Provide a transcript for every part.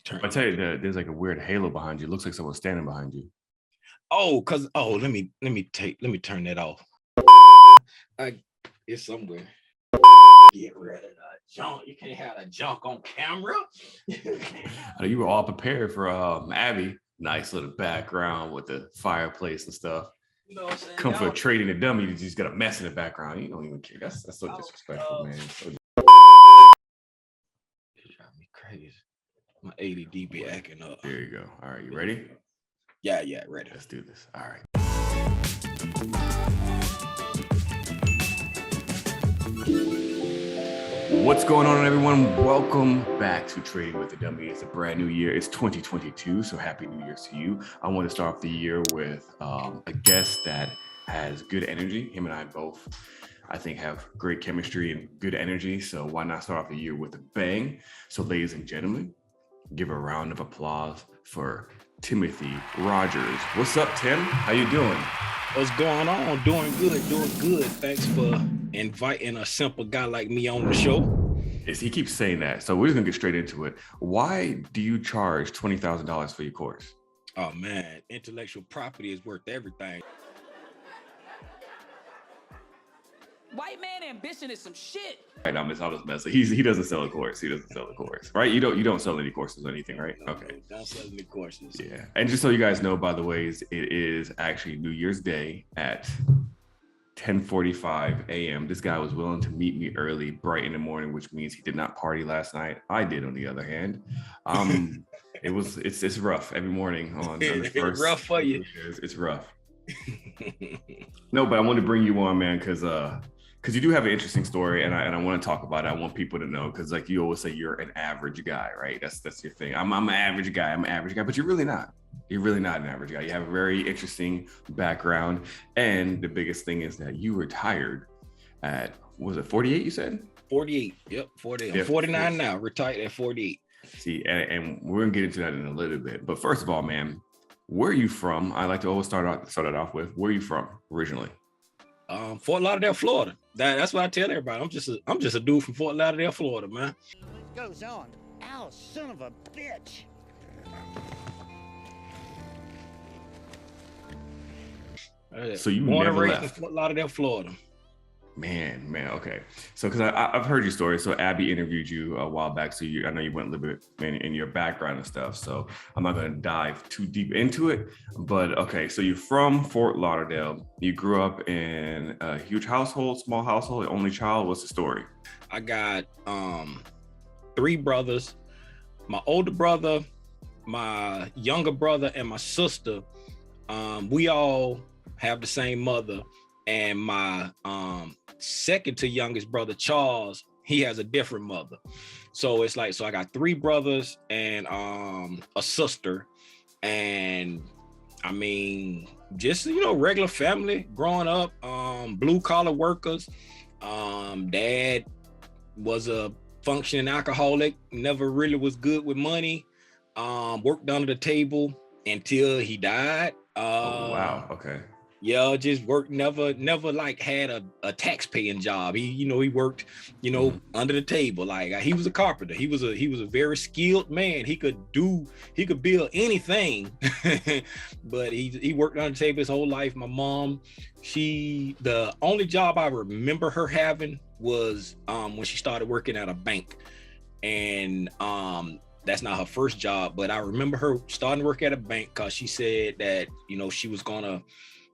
I tell you that there's like a weird halo behind you. It looks like someone's standing behind you. Let me turn that off. It's somewhere. Get rid of the junk. You can't have the junk on camera. I know you were all prepared for Abby. Nice little background with the fireplace and stuff. You know what I'm saying? Come for trading a dummy, you just got a mess in the background. You don't even care. That's so disrespectful, man. So it drives me crazy. My ADD be acting up. there you go. All right, you ready? Yeah, ready. Let's do this. All right. What's going on, everyone? Welcome back to Trading with the Dummy. It's a brand new year. It's 2022, so happy New Year's to you. I want to start off the year with a guest that has good energy. Him and I both, I think, have great chemistry and good energy, so why not start off the year with a bang? So ladies and gentlemen, give a round of applause for Timothy Rogers. What's up, Tim? How you doing? What's going on? Doing good. Thanks for inviting a simple guy like me on the show. Yes, he keeps saying that. So we're just gonna get straight into it. Why do you charge $20,000 for your course? Oh man, intellectual property is worth everything. White man ambition is some shit. Right, I'm just messing. He doesn't sell a course. He doesn't sell a course, right? You don't sell any courses or anything, right? No, okay. Don't sell any courses. Yeah. And just so you guys know, by the way, it is actually New Year's Day at 10:45 a.m. This guy was willing to meet me early, bright in the morning, which means he did not party last night. I did, on the other hand. It's rough every morning on the first. It's rough for you. It's rough. No, but I want to bring you on, man, because you do have an interesting story, and I want to talk about it. I want people to know, because like you always say, you're an average guy, right? That's your thing. I'm an average guy. But you're really not. You're really not an average guy. You have a very interesting background, and the biggest thing is that you retired at, was it 48? You said 48. Yep, 48. I'm 49 now. Retired at 48. See, and we're gonna get into that in a little bit. But first of all, man, where are you from? I like to always start it off with, where are you from originally? Fort Lauderdale, Florida. That's what I tell everybody. I'm just a dude from Fort Lauderdale, Florida, man. It goes on. Ow, son of a bitch. So you born never and raised left. in Fort Lauderdale, Florida. Man, okay. So, because I've heard your story. So Abby interviewed you a while back. So I know you went a little bit in your background and stuff. So I'm not going to dive too deep into it. But okay, so you're from Fort Lauderdale. You grew up in a huge household, small household, only child. What's the story? I got 3 brothers. My older brother, my younger brother, and my sister. We all have the same mother. And my second to youngest brother, Charles, he has a different mother. So it's like, I got 3 brothers and a sister. And I mean, just, regular family growing up, blue collar workers. Dad was a functioning alcoholic, never really was good with money, worked under the table until he died. Oh, wow. Okay. Yeah, just worked, never like had a tax paying job. He worked, under the table. Like, he was a carpenter. He was a very skilled man. He could build anything, but he worked under the table his whole life. My mom, the only job I remember her having was when she started working at a bank. And that's not her first job, but I remember her starting to work at a bank because she said that,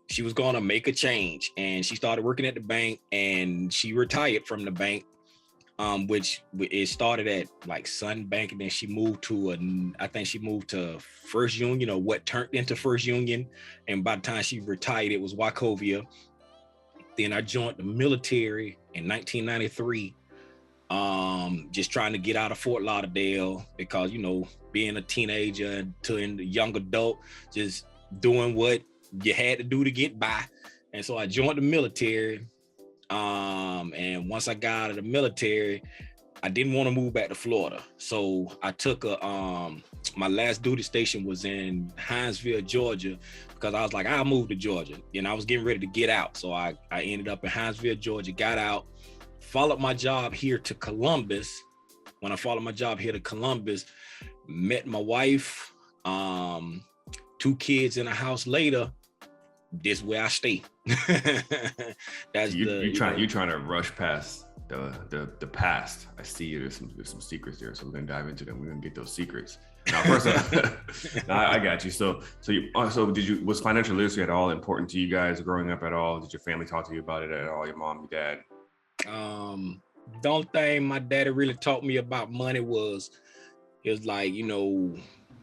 she was gonna make a change, and she started working at the bank, and she retired from the bank, which it started at like Sun Bank, and then she moved to First Union, what turned into First Union, and by the time she retired, it was Wachovia. Then I joined the military in 1993, just trying to get out of Fort Lauderdale because, being a teenager to a young adult, just doing what you had to do to get by. And so I joined the military. And once I got out of the military, I didn't want to move back to Florida. So I took my last duty station was in Hinesville, Georgia, because I was like, I'll move to Georgia. And I was getting ready to get out. So I ended up in Hinesville, Georgia, got out, followed my job here to Columbus, when I followed my job here to Columbus, met my wife, 2 kids in a house later, this is where I stay. That's you're trying to rush past the past. I see there's some secrets there, so we're gonna dive into them. We're gonna get those secrets. Now, first I got you. So was financial literacy at all important to you guys growing up at all? Did your family talk to you about it at all? Your mom, your dad? The only thing my daddy really taught me about money was like, you know,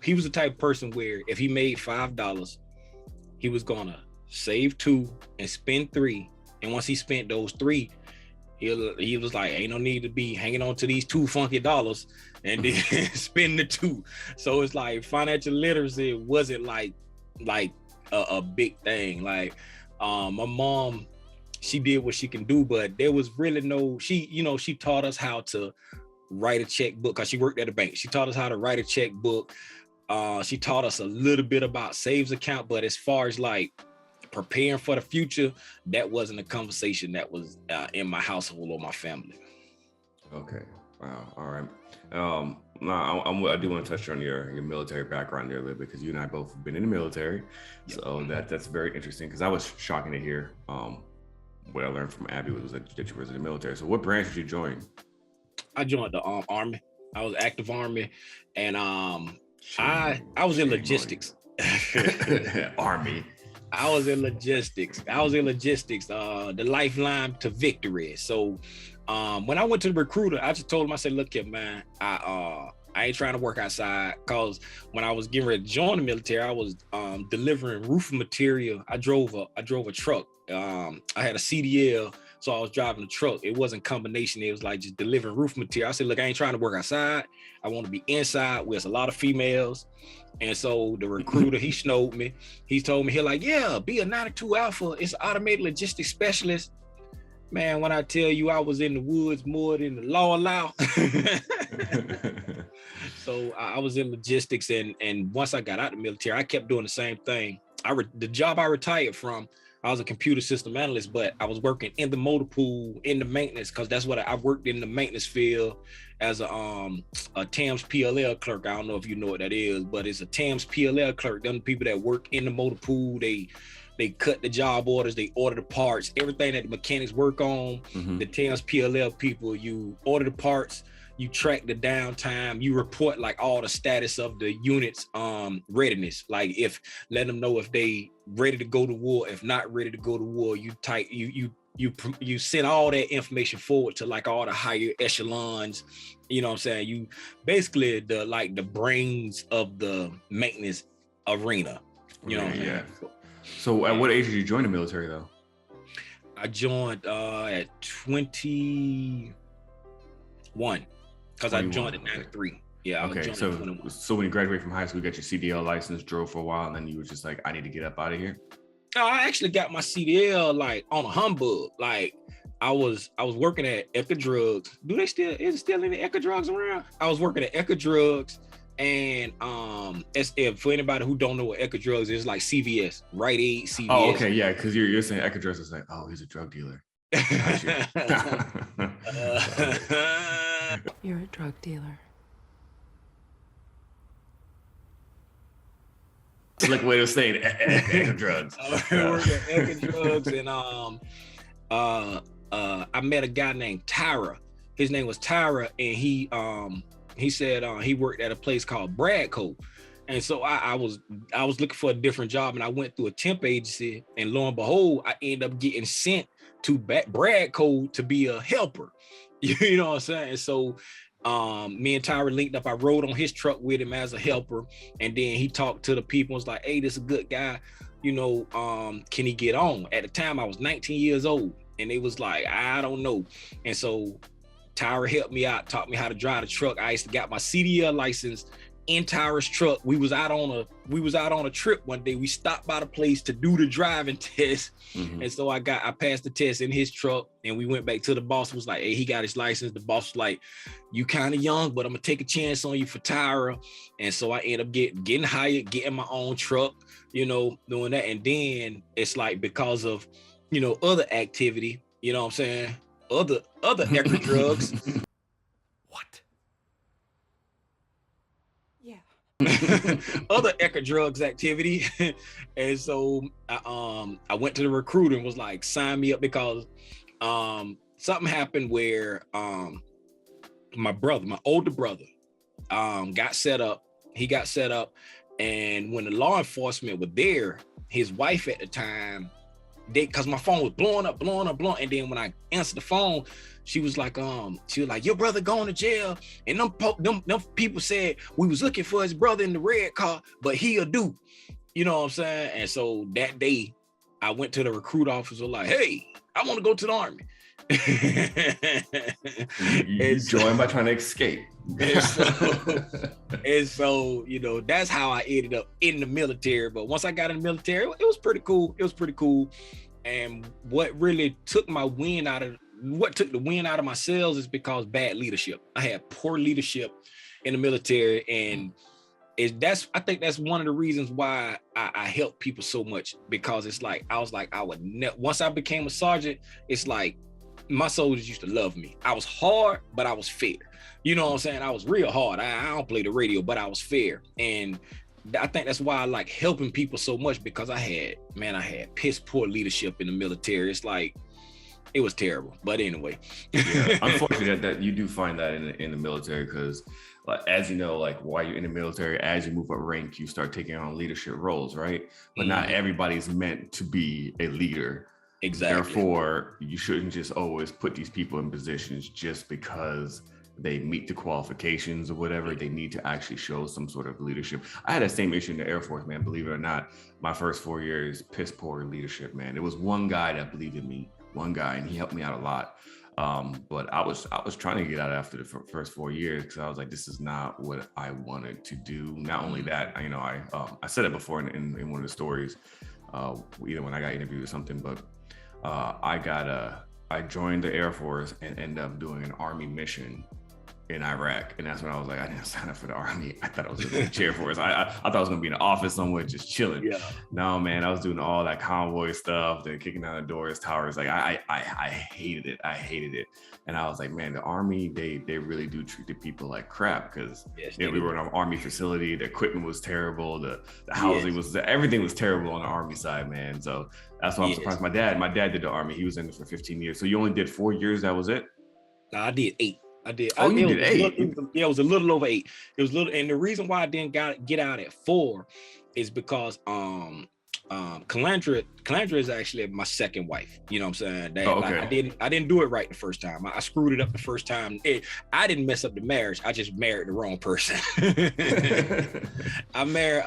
he was the type of person where if he made $5, he was gonna save 2 and spend 3. And once he spent those 3, he was like, ain't no need to be hanging on to these 2 funky dollars and then spend the 2. So it's like financial literacy wasn't like a big thing. Like my mom, she did what she can do, but there was really she taught us how to write a checkbook because she worked at a bank. She taught us how to write a checkbook. She taught us a little bit about saves account, but as far as like preparing for the future, that wasn't a conversation that was in my household or my family. Okay. Wow. All right. Now I do want to touch on your military background there a little bit, because you and I both have been in the military. Yep. So that's very interesting, because I was shocking to hear what I learned from Abby was that you were in the military. So what branch did you join? I joined the Army. I was active Army, and I was in logistics. Army. I was in logistics. The lifeline to victory. So when I went to the recruiter, I just told him, I said, look here, man, I ain't trying to work outside, because when I was getting ready to join the military, I was delivering roofing material. I drove a truck. I had a CDL, so I was driving a truck. It wasn't combination. It was like just delivering roof material. I said, look, I ain't trying to work outside. I want to be inside where there's a lot of females. And so the recruiter, he snowed me. He told me, be a 92 Alpha. It's an automated logistics specialist. Man, when I tell you I was in the woods more than the law allowed. So I was in logistics, and once I got out of the military, I kept doing the same thing. The job I retired from, I was a computer system analyst, but I was working in the motor pool, in the maintenance, because that's what I worked in the maintenance field as a TAMS PLL clerk. I don't know if you know what that is, but it's a TAMS PLL clerk. Them people that work in the motor pool, they cut the job orders, they order the parts, everything that the mechanics work on. The TAMS PLL people, you order the parts, you track the downtime, you report like all the status of the unit's readiness. Like let them know if they ready to go to war, if not ready to go to war. You send all that information forward to like all the higher echelons. You know what I'm saying? You basically the brains of the maintenance arena. You know what I'm saying? So at what age did you join the military though? I joined at 21. Because I joined in 93. Yeah. Okay. So when you graduated from high school, you got your CDL license, drove for a while, and then you were just like, I need to get up out of here. No, I actually got my CDL like on a humbug. Like I was working at Echo Drugs. Is it still any Echo Drugs around? I was working at Echo Drugs, and for anybody who don't know what Echo Drugs is, like CVS, Rite Aid, CVS. Oh, okay, yeah, because you're saying Echo Drugs is like, oh, he's a drug dealer. You're a drug dealer. Like way of saying Echo Drugs. I worked at Echo Drugs, and I met a guy named Tyra. His name was Tyra, and he said he worked at a place called Bradco. And so I was looking for a different job, and I went through a temp agency, and lo and behold, I ended up getting sent to Bradco to be a helper. You know what I'm saying? So me and Tyra linked up. I rode on his truck with him as a helper, and then he talked to the people and was like, hey, this is a good guy, you know, can he get on? At the time I was 19 years old, and they was like, I don't know. And so Tyra helped me out, taught me how to drive the truck. I used to got my CDL license in Tyra's truck. We was out on a trip one day. We stopped by the place to do the driving test. And so I passed the test in his truck, and we went back to the boss. Was like, hey, he got his license. The boss was like, you kind of young, but I'm gonna take a chance on you for Tyra. And so I ended up getting hired, getting my own truck, you know, doing that. And then it's like, because of, you know, other activity, you know what I'm saying? Other Echo Drugs. What? other eco drugs activity. And so I went to the recruiter and was like, sign me up, because something happened where my older brother got set up. He got set up, and when the law enforcement were there, his wife at the time, because my phone was blowing up, and then when I answered the phone, she was like, your brother going to jail, and them people said we was looking for his brother in the red car, but he'll do. You know what I'm saying? And so that day, I went to the recruit officer like, hey, I want to go to the Army. You joined by trying to escape. and so, you know, that's how I ended up in the military. But once I got in the military, it was pretty cool. And what really took the wind out of my sails is because bad leadership. I had poor leadership in the military, and I think that's one of the reasons why I help people so much, because it's like once I became a sergeant, it's like my soldiers used to love me. I was hard, but I was fair. You know what I'm saying? I was real hard. I don't play the radio, but I was fair. And I think that's why I like helping people so much, because I had piss poor leadership in the military. It's like, it was terrible. But anyway. Yeah, unfortunately, that you do find that in the military, because like, as you know, like while you're in the military, as you move up rank, you start taking on leadership roles, right? But not everybody's meant to be a leader. Exactly. Therefore, you shouldn't just always put these people in positions just because they meet the qualifications or whatever. They need to actually show some sort of leadership. I had that same issue in the Air Force, man. Believe it or not, my first 4 years, piss poor leadership, man. There was one guy that believed in me, and he helped me out a lot. But I was trying to get out after the first 4 years, because I was like, this is not what I wanted to do. Not only that, I said it before in one of the stories, either when I got interviewed or something, but I joined the Air Force and ended up doing an Army mission in Iraq. And that's when I was like, I didn't sign up for the Army. I thought I was going to chair force. I thought I was going to be in the office somewhere just chilling. Yeah. No, man, I was doing all that convoy stuff, then kicking down the doors, towers. Like I hated it. I hated it. And I was like, man, the Army, they really do treat the people like crap, because we were in an Army facility. The equipment was terrible. The housing everything was terrible on the Army side, man. So that's why I'm surprised. My dad did the Army. He was in it for 15 years. So you only did 4 years. That was it? No, I did 8. I did. Oh, you did 8? It was a little over 8. It was little, and the reason why I didn't get out at 4 is because Calandra is actually my second wife. You know what I'm saying? Okay. I didn't do it right the first time. I screwed it up the first time. I didn't mess up the marriage. I just married the wrong person. I married.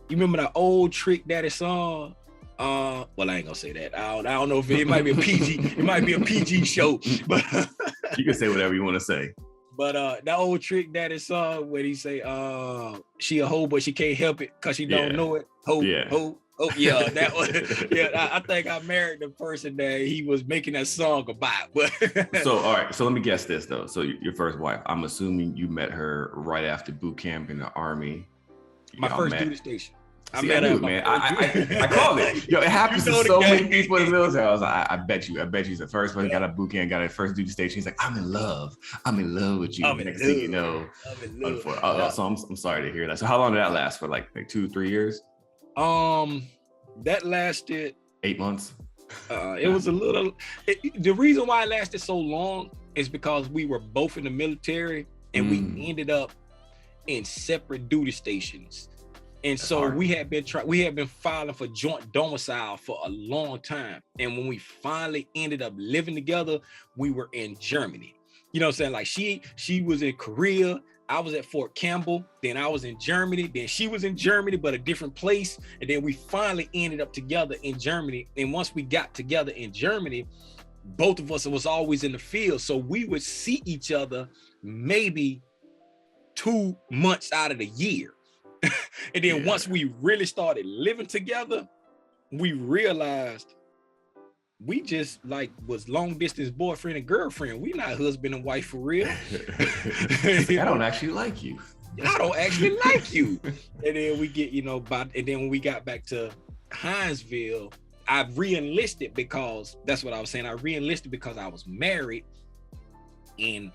You remember that old Trick Daddy song? Well, I ain't gonna say that. I don't know if it might be a PG. It might be a PG show, but you can say whatever you want to say. But that old Trick Daddy song where he say, "She a hoe, but she can't help it because she don't know it." Hoe, yeah. That was, I think I married the person that he was making that song about. But so, all right. So let me guess this though. So your first wife, I'm assuming you met her right after boot camp in the Army. My first duty station. I knew, man. I called it. Yo, it happens to so many people in the military. I was like, I bet you he's the first one, got a boot camp, got a first duty station. He's like, I'm in love with you. Next thing you know, so I'm sorry to hear that. So how long did that last for? Like 2-3 years? That lasted 8 months. It was a little. The reason why it lasted so long is because we were both in the military, and we ended up in separate duty stations. And that's so hard. we had been filing for joint domicile for a long time. And when we finally ended up living together, we were in Germany. You know what I'm saying? Like she was in Korea, I was at Fort Campbell, then I was in Germany, then she was in Germany, but a different place. And then we finally ended up together in Germany. And once we got together in Germany, both of us was always in the field. So we would see each other maybe 2 months out of the year. And then once we really started living together, we realized we just like was long distance boyfriend and girlfriend. We not husband and wife for real. I don't actually like you. I don't actually like you. And then we get, and then when we got back to Hinesville, I re-enlisted because that's what I was saying. I re-enlisted because I was married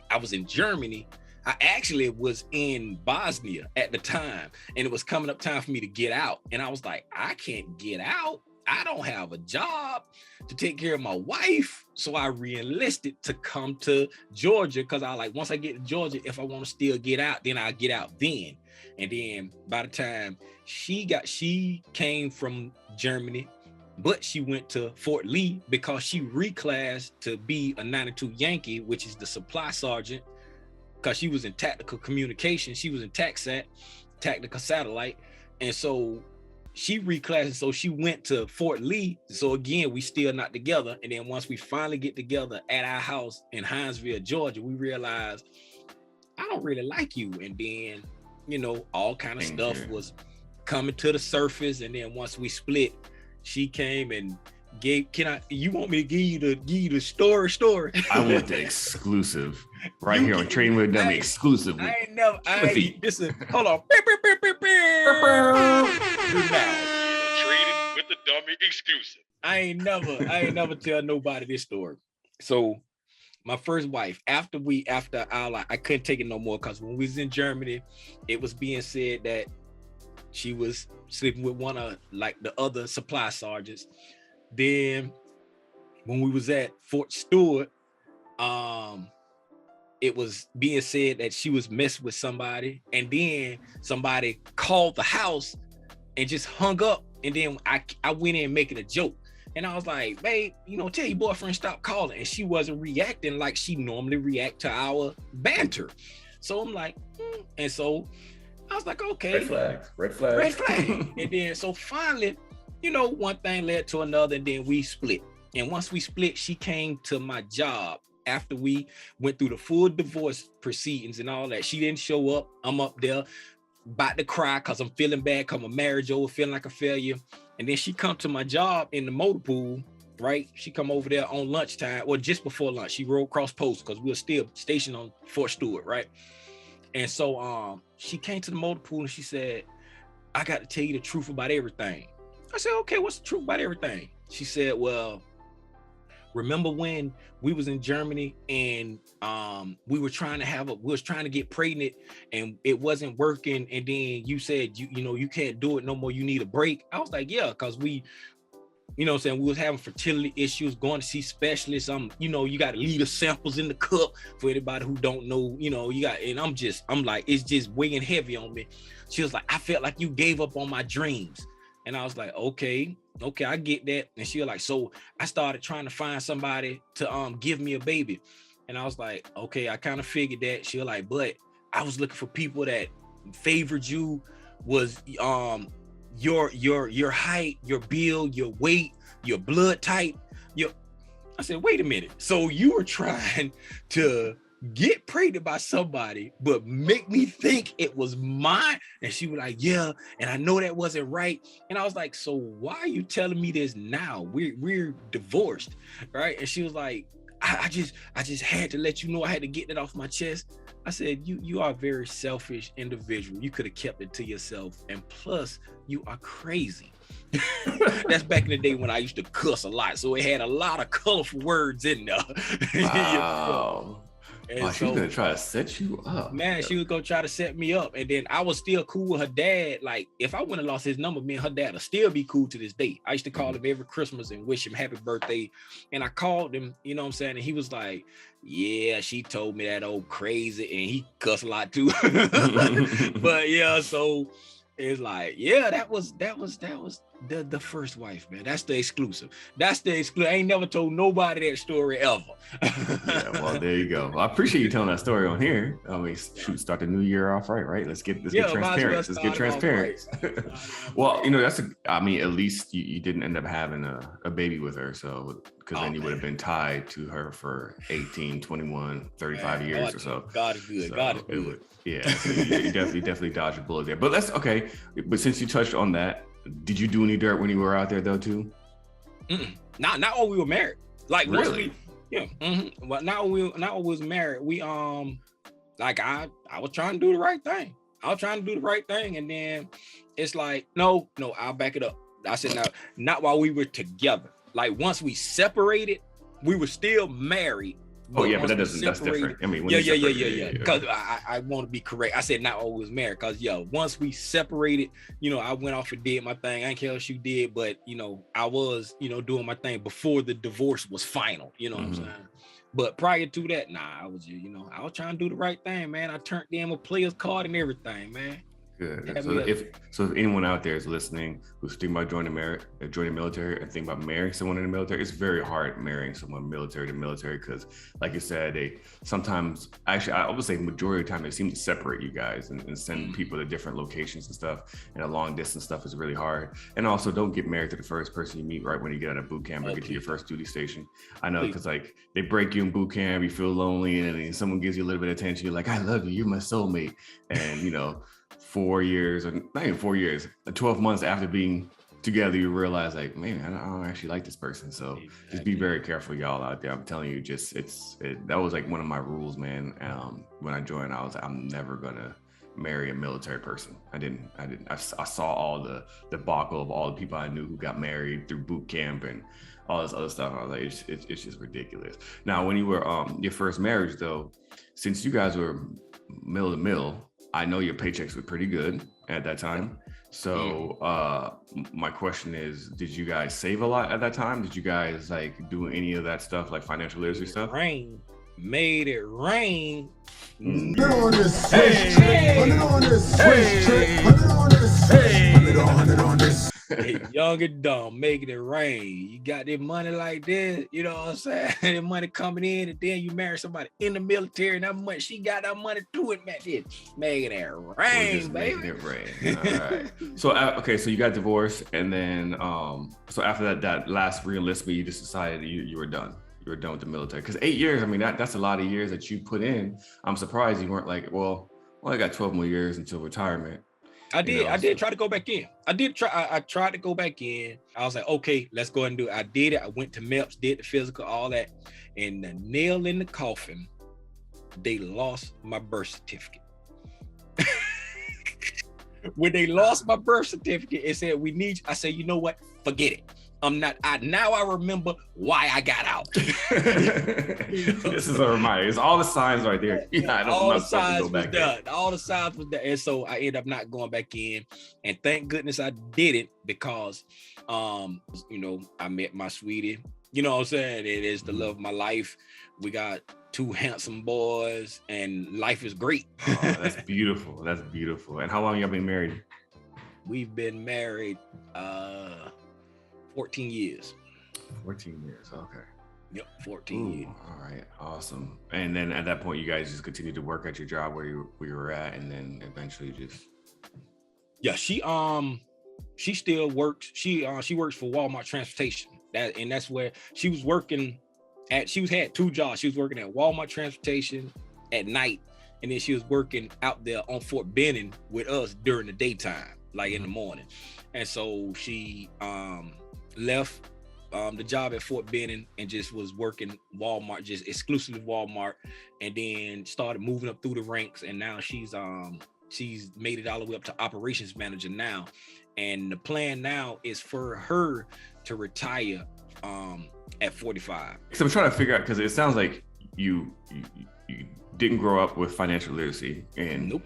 I was in Germany. I actually was in Bosnia at the time, and it was coming up time for me to get out. And I was like, I can't get out. I don't have a job to take care of my wife. So I re-enlisted to come to Georgia, because I like, once I get to Georgia, if I want to still get out, then I'll get out then. And then by the time she came from Germany, but she went to Fort Lee because she reclassed to be a 92 Yankee, which is the supply sergeant, because she was in tactical communication. She was in TACSAT, tactical satellite. And so she reclassed, so she went to Fort Lee. So again, we still not together. And then once we finally get together at our house in Hinesville, Georgia, we realized, I don't really like you. And then, you know, all kind of stuff was coming to the surface. And then once we split, she came and you want me to give you the story? I want the exclusive right here on Trading with a Dummy exclusively. Hold on. Trading with the Dummy exclusive. I ain't never tell nobody this story. So my first wife, after I couldn't take it no more, because when we was in Germany, it was being said that she was sleeping with one of like the other supply sergeants. Then when we was at Fort Stewart, it was being said that she was messing with somebody, and then somebody called the house and just hung up. And then I went in making a joke, and I was like, babe, you know, tell your boyfriend stop calling. And she wasn't reacting like she normally react to our banter. So I'm like, and so I was like, okay. Red flag. And then so finally, you know, one thing led to another, and then we split. And once we split, she came to my job after we went through the full divorce proceedings and all that. She didn't show up. I'm up there about to cry because I'm feeling bad, because my marriage over, feeling like a failure. And then she come to my job in the motor pool, right? She come over there on lunchtime, or just before lunch. She rode cross post because we were still stationed on Fort Stewart, right? And so she came to the motor pool and she said, I got to tell you the truth about everything. I said, okay, what's the truth about everything? She said, well, remember when we was in Germany and we was trying to get pregnant and it wasn't working, and then you said you know you can't do it no more, you need a break. I was like, yeah, because we, you know what I'm saying, we was having fertility issues, going to see specialists. You know, you got to leave the samples in the cup for anybody who don't know, you know, and I'm like, it's just weighing heavy on me. She was like, I felt like you gave up on my dreams. And I was like, okay, I get that. And she was like, so I started trying to find somebody to give me a baby. And I was like, okay, I kind of figured that. She was like, but I was looking for people that favored you, was your height, your build, your weight, your blood type. I said, wait a minute. So you were trying to get pregnant by somebody, but make me think it was mine? And she was like, yeah, and I know that wasn't right. And I was like, so why are you telling me this now? We're divorced, right? And she was like, I just had to let you know, I had to get that off my chest. I said, you are a very selfish individual. You could have kept it to yourself. And plus, you are crazy. That's back in the day when I used to cuss a lot. So it had a lot of colorful words in there. Wow. And she was gonna try to set you up. Man, she was gonna try to set me up. And then I was still cool with her dad. Like, if I wouldn't have lost his number, me and her dad would still be cool to this day. I used to call him every Christmas and wish him happy birthday. And I called him, you know what I'm saying? And he was like, yeah, she told me that old crazy. And he cussed a lot too. But yeah, so it's like, yeah, that was the first wife, man. That's the exclusive. I ain't never told nobody that story ever. Yeah, well, there you go. Well, I appreciate you telling that story on here. I mean, start the new year off right. Let's get transparent. Let's get transparent. Well, you know, at least you didn't end up having a baby with her, so because then you would have been tied to her for 18, 21, 35 years or so. God is good. God is good. Yeah, so you definitely dodged a bullet there. But that's okay. But since you touched on that, did you do any dirt when you were out there though too? Not when we were married. Like really? But not when we was married. We like I was trying to do the right thing. And then it's like, no, I'll back it up. I said, no, not while we were together. Like once we separated, we were still married Oh yeah, but once that we doesn't. That's different. separated- I mean, when Yeah. you separate, Because I want to be correct. I said not always married. Because once we separated, I went off and did my thing. I didn't care what you did, but I was, doing my thing before the divorce was final. You know what I'm saying? But prior to that, I was, I was trying to do the right thing, man. I turned in a player's card and everything, man. Good. So if anyone out there is listening who's thinking about joining the military and thinking about marrying someone in the military, it's very hard marrying someone military to military because, like you said, they sometimes, actually, I would say majority of the time they seem to separate you guys and send people to different locations and stuff. And a long distance stuff is really hard. And also, don't get married to the first person you meet right when you get out of boot camp or get to your first duty station. I know, because like they break you in boot camp, you feel lonely, and then someone gives you a little bit of attention. You're like, I love you, you're my soulmate, and 4 years, or not even 4 years, 12 months after being together, you realize like, man, I don't actually like this person. So just be very careful, y'all out there. I'm telling you, that was like one of my rules, man. When I joined, I was like, I'm never gonna marry a military person. I saw all the debacle of all the people I knew who got married through boot camp and all this other stuff. I was like, it's just ridiculous. Now, when you were your first marriage though, since you guys were mill to mill, I know your paychecks were pretty good at that time. So my question is, did you guys save a lot at that time? Did you guys like do any of that stuff, like financial literacy stuff? Made it rain. Put it on this switch trick. Put it on this switch trick. Put it on this switch. Put it on this. Hey, young and dumb, making it rain. You got that money like this, you know what I'm saying? That money coming in, and then you marry somebody in the military, and that money, she got that money to it, man. Making it rain, baby. Making it rain. All right. So okay, so you got divorced, and then so after that last reenlistment, you just decided you were done. You were done with the military. Because 8 years, I mean, that's a lot of years that you put in. I'm surprised you weren't like, well, I got 12 more years until retirement. I did try to go back in. I tried to go back in. I was like, okay, let's go ahead and do it. I did it. I went to MEPS, did the physical, all that. And the nail in the coffin, they lost my birth certificate. When they lost my birth certificate, it said, we need you. I said, you know what? Forget it. Now I remember why I got out. This is a reminder. It's all the signs right there. Yeah, all the signs was done. All the signs was done. And so I ended up not going back in. And thank goodness I did it because, I met my sweetie. You know what I'm saying? It is the love of my life. We got 2 handsome boys and life is great. Oh, that's beautiful. That's beautiful. And how long y'all been married? We've been married 14 years. 14 years. Okay. Yep, 14 years. All right, awesome. And then at that point, you guys just continued to work at your job where you were at, and then eventually just. Yeah, she still works. She works for Walmart Transportation. That's where she was working at. She had 2 jobs. She was working at Walmart Transportation at night, and then she was working out there on Fort Benning with us during the daytime, like in the morning. And so she left the job at Fort Benning and just was working Walmart, just exclusively Walmart, and then started moving up through the ranks. And now she's made it all the way up to operations manager now. And the plan now is for her to retire at 45. So I'm trying to figure out, because it sounds like you didn't grow up with financial literacy in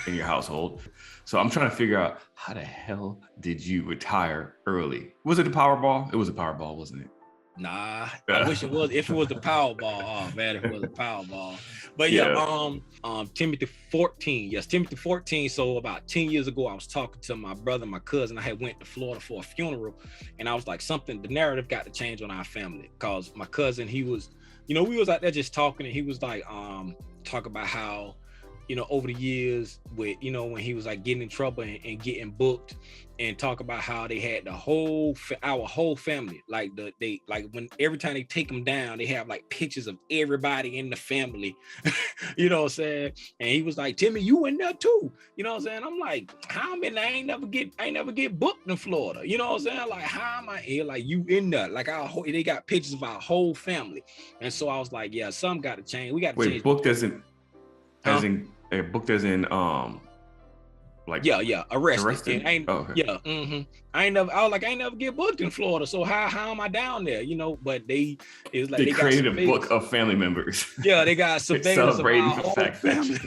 your household. So I'm trying to figure out, how the hell did you retire early? Was it a Powerball? It was a Powerball, wasn't it? Nah, I wish it was. If it was the Powerball, oh man, if it was a Powerball. But Timothy 14. Yes, Timothy 14. So about 10 years ago, I was talking to my brother, my cousin. I had went to Florida for a funeral, and I was like, the narrative got to change on our family, because my cousin, he was, we was out there just talking, and he was like, talk about how, over the years with, when he was like getting in trouble and getting booked, and talk about how they had our whole family, like when every time they take them down, they have like pictures of everybody in the family, you know what I'm saying? And he was like, Timmy, you in there too, you know what I'm saying? I'm like, how am I ain't never get booked in Florida, you know what I'm saying? Like, how am I here? Like, you in there? Like, they got pictures of our whole family. And so I was like, yeah, something got to change. We got to change. Booked as in booked as in Like arrested. And I ain't, okay. I ain't never get booked in Florida. So how am I down there? You know, but they created a book of family members. Yeah, they got surveillance of our whole family.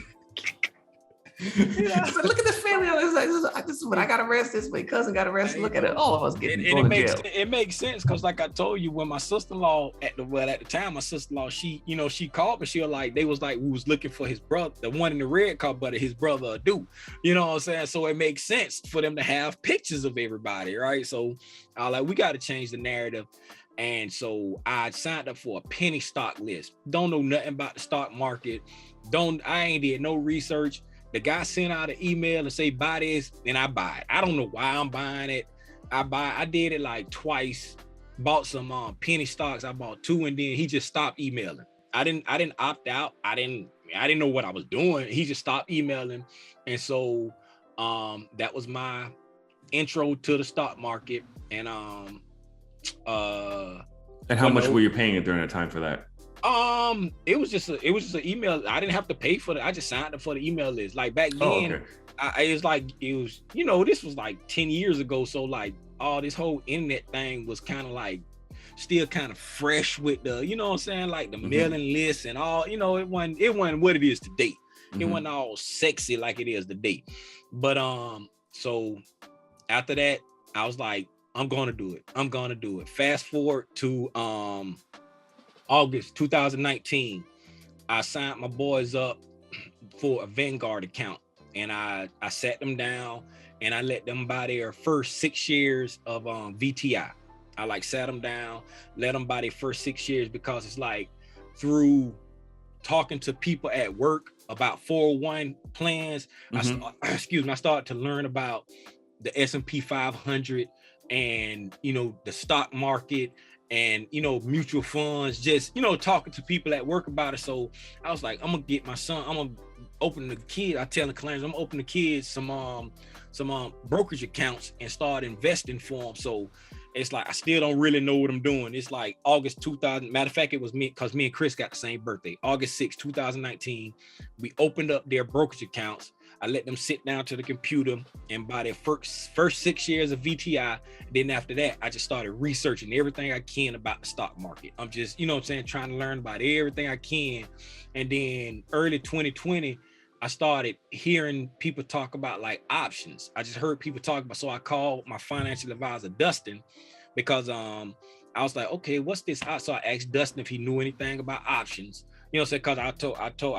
Yeah. So look at this family. This is when I got arrested. My cousin got arrested. Look at it. All of us getting going to jail. It makes sense because, like I told you, when my sister-in-law at the time, my sister-in-law, she called me. She was like, we was looking for his brother, the one in the red car, but his brother do. You know what I'm saying? So it makes sense for them to have pictures of everybody, right? So I was like, we got to change the narrative. And so I signed up for a penny stock list. Don't know nothing about the stock market. I ain't did no research. The guy sent out an email and say, buy this, and I buy it. I don't know why I'm buying it. I did it like twice, bought some penny stocks. I bought 2, and then he just stopped emailing. I didn't opt out. I didn't know what I was doing. He just stopped emailing. And so that was my intro to the stock market. And how much were you paying it during the time for that? It was just an email. I didn't have to pay for it. I just signed up for the email list. Like back then, this was like 10 years ago. So like all this whole internet thing was kind of like still kind of fresh with the, you know what I'm saying? Like the mailing list and all, you know, it wasn't what it is today. It wasn't all sexy like it is today. But, so after that, I was like, I'm going to do it. Fast forward to, August 2019, I signed my boys up for a Vanguard account, and I sat them down and I let them buy their first 6 shares of VTI. I like sat them down, let them buy their first 6 shares because it's like through talking to people at work about 401 plans, I started to learn about the S&P 500 and, you know, the stock market and, you know, mutual funds, just, you know, talking to people at work about it. So I was like, I'm gonna get my son, I'm gonna open the kid. I tell the clients, I'm gonna open the kids some brokerage accounts and start investing for them. So it's like, I still don't really know what I'm doing. It's like August 2000. Matter of fact, it was me, because me and Chris got the same birthday. August 6, 2019. We opened up their brokerage accounts. I let them sit down to the computer and buy their first 6 shares of VTI. Then after that, I just started researching everything I can about the stock market. I'm just, you know what I'm saying, trying to learn about everything I can. And then early 2020, I started hearing people talk about like options. I just heard people talk about, so I called my financial advisor, Dustin, because I was like, okay, what's this? So I asked Dustin if he knew anything about options. You know, because I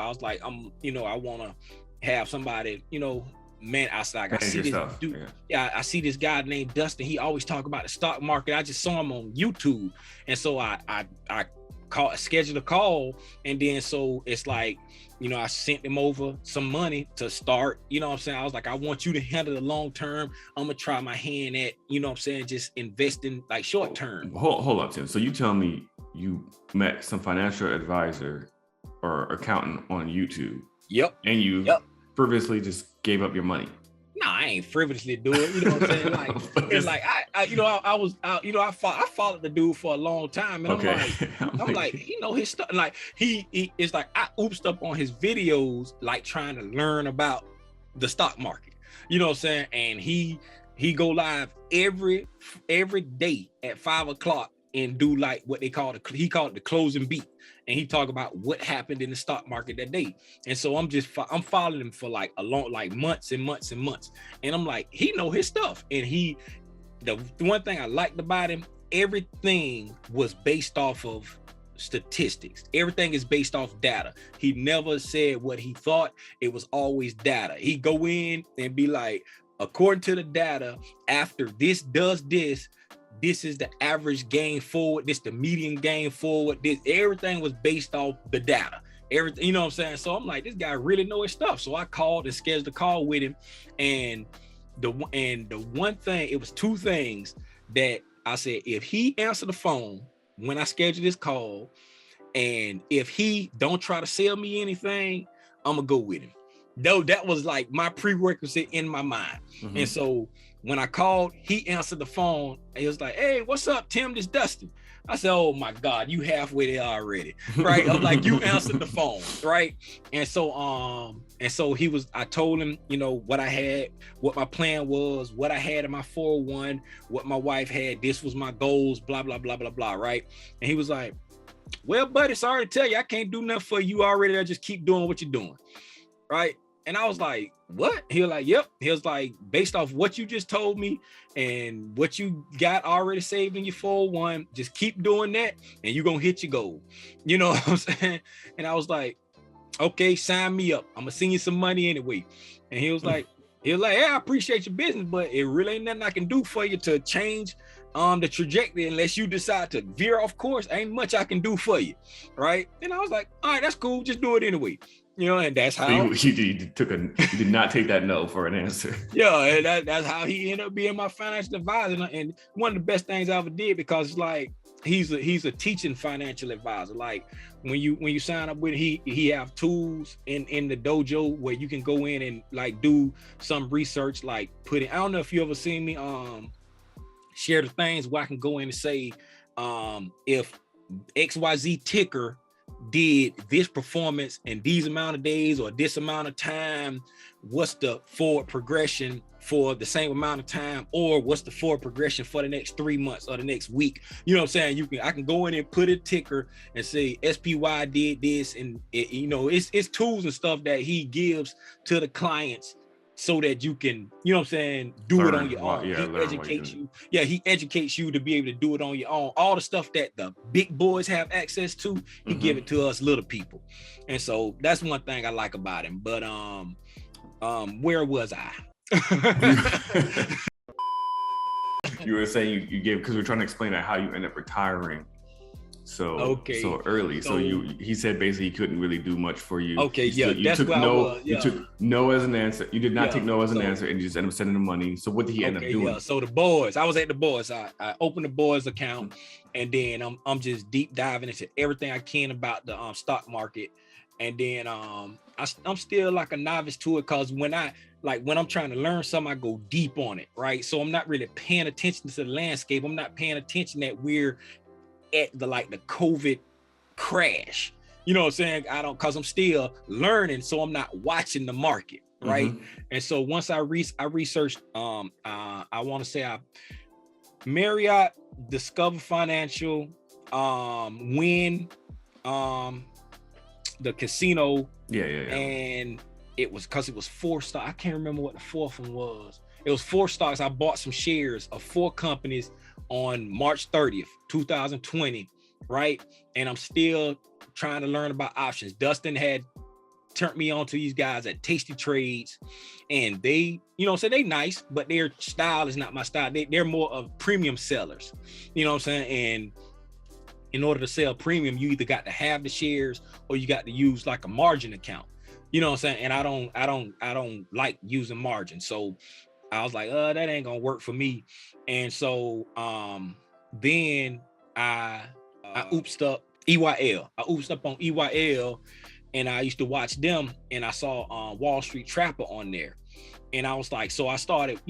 was like, I want to have somebody, you know, man, I was like, I see this dude. Yeah, I see this guy named Dustin. He always talk about the stock market. I just saw him on YouTube. And so I scheduled a call. And then so it's like, you know, I sent him over some money to start, you know what I'm saying? I was like, I want you to handle the long term. I'm gonna try my hand at, you know what I'm saying, just investing like short term. Hold up, Tim. So you tell me you met some financial advisor or accountant on YouTube. Yep. And you previously just gave up your money. No, I ain't frivolously do it. You know what I'm saying? Like, it's like I followed the dude for a long time, and I'm like, he know his stuff. Like he it's like I oopsed up on his videos, like trying to learn about the stock market. You know what I'm saying? And he go live every day at 5 o'clock and do like what he called it the closing beat. And he talk about what happened in the stock market that day. And so I'm following him for like months and months and months. And I'm like, he know his stuff. And the one thing I liked about him, everything was based off of statistics. Everything is based off data. He never said what he thought. It was always data. He go in and be like, according to the data, after this does this, this is the average gain forward, this the median gain forward, this everything was based off the data. Everything, you know what I'm saying? So I'm like, this guy really know his stuff. So I called and scheduled a call with him. And the one thing, it was 2 things that I said, if he answered the phone when I scheduled this call, and if he don't try to sell me anything, I'm gonna go with him. Though that was like my prerequisite in my mind. Mm-hmm. And so when I called, he answered the phone and he was like, hey, what's up, Tim? This Dustin. I said, oh my God, you halfway there already, right? I'm like, you answered the phone, right? And so And so I told him, you know, what I had, what my plan was, what I had in my 401, what my wife had, this was my goals, blah, blah, blah, blah, blah, right? And he was like, well, buddy, sorry to tell you, I can't do nothing for you already. I just keep doing what you're doing, right? And I was like, what? He was like, yep. He was like, based off what you just told me and what you got already saved in your 401, just keep doing that and you're going to hit your goal. You know what I'm saying? And I was like, okay, sign me up. I'm gonna send you some money anyway. And he was like, yeah, I appreciate your business, but it really ain't nothing I can do for you to change the trajectory unless you decide to veer off course. Ain't much I can do for you, right? And I was like, all right, that's cool. Just do it anyway. You know, and that's how you did not take that no for an answer. Yeah, and that's how he ended up being my financial advisor. And one of the best things I ever did, because like he's a teaching financial advisor. Like when you sign up with it, he have tools in the dojo where you can go in and like do some research, like I don't know if you ever seen me share the things where I can go in and say if XYZ ticker did this performance in these amount of days or this amount of time, what's the forward progression for the same amount of time, or what's the forward progression for the next 3 months or the next week? You know what I'm saying? I can go in and put a ticker and say SPY did this, and it's tools and stuff that he gives to the clients so that you can, you know what I'm saying, do it on your own. He educates you. Yeah, he educates you to be able to do it on your own. All the stuff that the big boys have access to, he give it to us little people. And so that's one thing I like about him. But where was I? You were saying you gave, because we're trying to explain how you end up retiring so early. So he said basically he couldn't really do much for you. Okay, you took no as an answer. You did not take no as an answer, and you just ended up sending him money. So what did he end up doing? Yeah. So the boys, I was at the boys. I opened the boys account, and then I'm just deep diving into everything I can about the stock market. And then I'm still like a novice to it, because when I'm trying to learn something, I go deep on it, right? So I'm not really paying attention to the landscape. I'm not paying attention that we're at the COVID crash. You know what I'm saying? Because I'm still learning, so I'm not watching the market, right? And so once I researched, I want to say Marriott, Discover Financial, Wynn, the casino, and it was because it was 4 stocks. I can't remember what the fourth one was. It was 4 stocks. I bought some shares of 4 companies on March 30th, 2020, right? And I'm still trying to learn about options. Dustin had turned me on to these guys at Tasty Trades, and they, so they nice, but their style is not my style. They're more of premium sellers, you know what I'm saying? And in order to sell premium, you either got to have the shares or you got to use like a margin account. You know what I'm saying? And I don't like using margin. So I was like, that ain't gonna work for me. And so then I oopsed up EYL. I oopsed up on EYL, and I used to watch them, and I saw Wall Street Trapper on there. And I was like, so I started,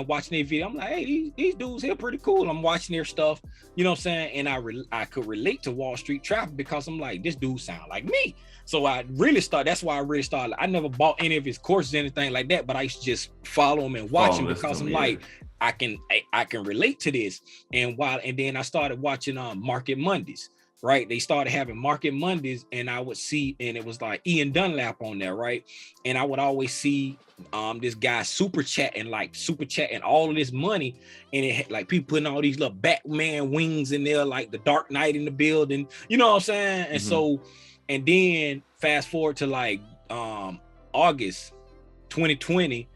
watching their video. I'm like, hey, these dudes here pretty cool. I'm watching their stuff, you know what I'm saying? And I could relate to Wall Street Trapper because I'm like, this dude sound like me. So that's why I really started. I never bought any of his courses, anything like that, but I used to just follow him and watch him because I'm like, I can relate to this. And then I started watching Market Mondays. Right, they started having Market Mondays, and I would see, and it was like Ian Dunlap on there, right? And I would always see this guy super chatting all of this money, and it had like people putting all these little Batman wings in there, like the Dark Knight in the building, you know what I'm saying? And so, and then fast forward to like August 2020,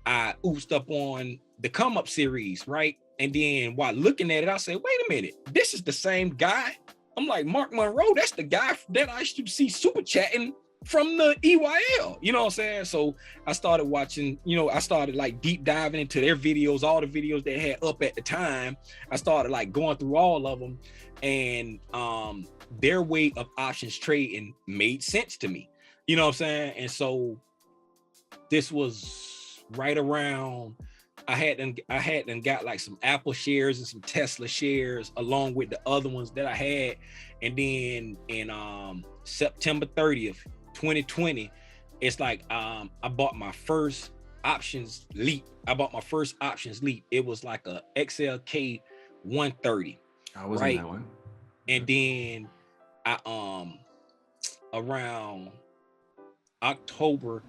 I oopsed up on the Come Up series, right? And then while looking at it, I said, wait a minute, this is the same guy. I'm like, Mark Monroe, that's the guy that I used to see super chatting from the EYL, you know what I'm saying? So I started watching, I started like deep diving into their videos, all the videos they had up at the time. I started like going through all of them, and their way of options trading made sense to me, you know what I'm saying? And so this was right around, I had got like some Apple shares and some Tesla shares along with the other ones that I had. And then in September 30th, 2020, it's like I bought my first options leap. It was like a XLK 130. I was right? in that one. And then I around October,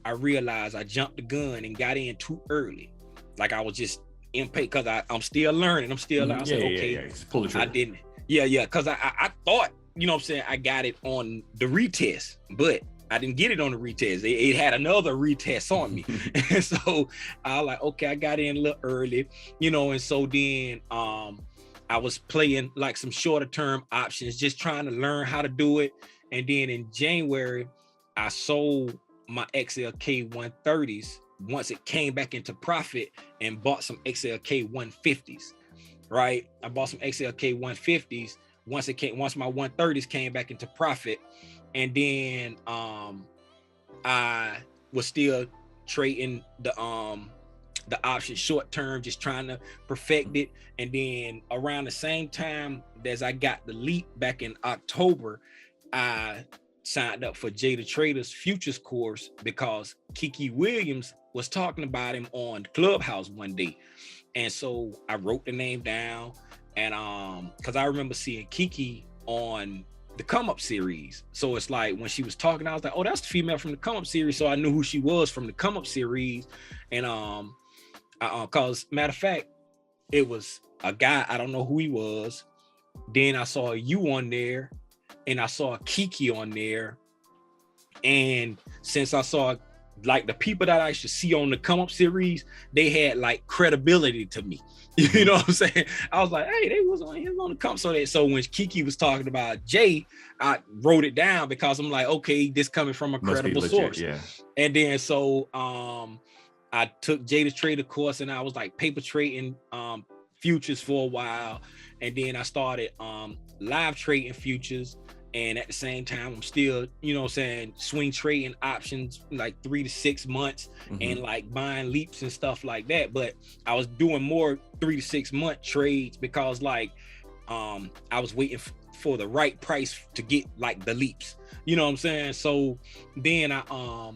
I realized I jumped the gun and got in too early. Like I was just impatient because I'm still learning. I said, okay, Just pull the trigger. I didn't. Because I thought, you know what I'm saying, I got it on the retest, but I didn't get it on the retest. It had another retest on me. And so I was like, okay, I got in a little early, you know, and so then I was playing like some shorter term options, just trying to learn how to do it. And then in January, I sold my XLK 130s once it came back into profit and bought some XLK 150s, right? I bought some XLK 150s once my 130s came back into profit. And then I was still trading the option short term, just trying to perfect it. And then around the same time as I got the leap back in October, I signed up for Jada Trader's futures course because Kiki Williams was talking about him on Clubhouse one day. And so I wrote the name down, and because I remember seeing Kiki on the Come Up series. So it's like when she was talking, I was like, oh, that's the female from the Come Up series. So I knew who she was from the Come Up series. And cause matter of fact, it was a guy, I don't know who he was. Then I saw you on there, and I saw Kiki on there. And since I saw like the people that I used to see on the Come Up series, they had like credibility to me. You know what I'm saying? I was like, hey, they was on the Come. So when Kiki was talking about Jay, I wrote it down because I'm like, okay, this coming from a credible source. Yeah. And then so I took Jada Trader course, and I was like paper trading futures for a while. And then I started live trading futures. And at the same time, I'm still, you know what I'm saying, swing trading options like 3 to 6 months and like buying leaps and stuff like that. But I was doing more 3 to 6 month trades because like I was waiting for the right price to get like the leaps. You know what I'm saying? So then I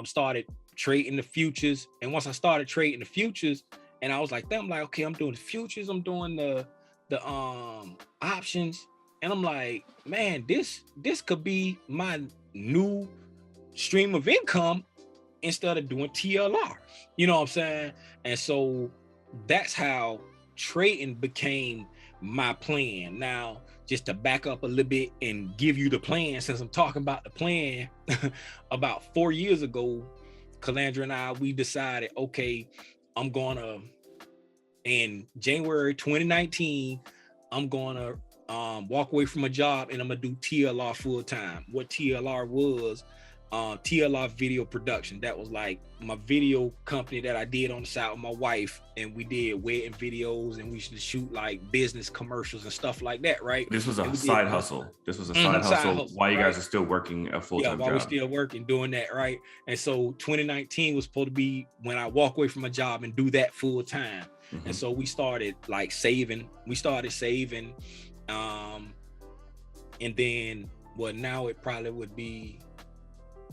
started trading the futures. And once I started trading the futures, and I was like, okay, I'm doing the futures, I'm doing the options. And I'm like, man, this could be my new stream of income instead of doing TLR. You know what I'm saying? And so that's how trading became my plan. Now, just to back up a little bit and give you the plan, since I'm talking about the plan, about 4 years ago, Calandra and I, we decided, okay, I'm gonna, in January 2019, I'm gonna walk away from a job and I'm gonna do TLR full time. What TLR was, TLR video production. That was like my video company that I did on the side with my wife, and we did wedding videos, and we used to shoot like business commercials and stuff like that, right? This was a side hustle. This was a side hustle while you guys are still working a full-time job. Yeah, while we're still working, doing that, right? And so 2019 was supposed to be when I walk away from a job and do that full time. And so we started like saving. And then now it probably would be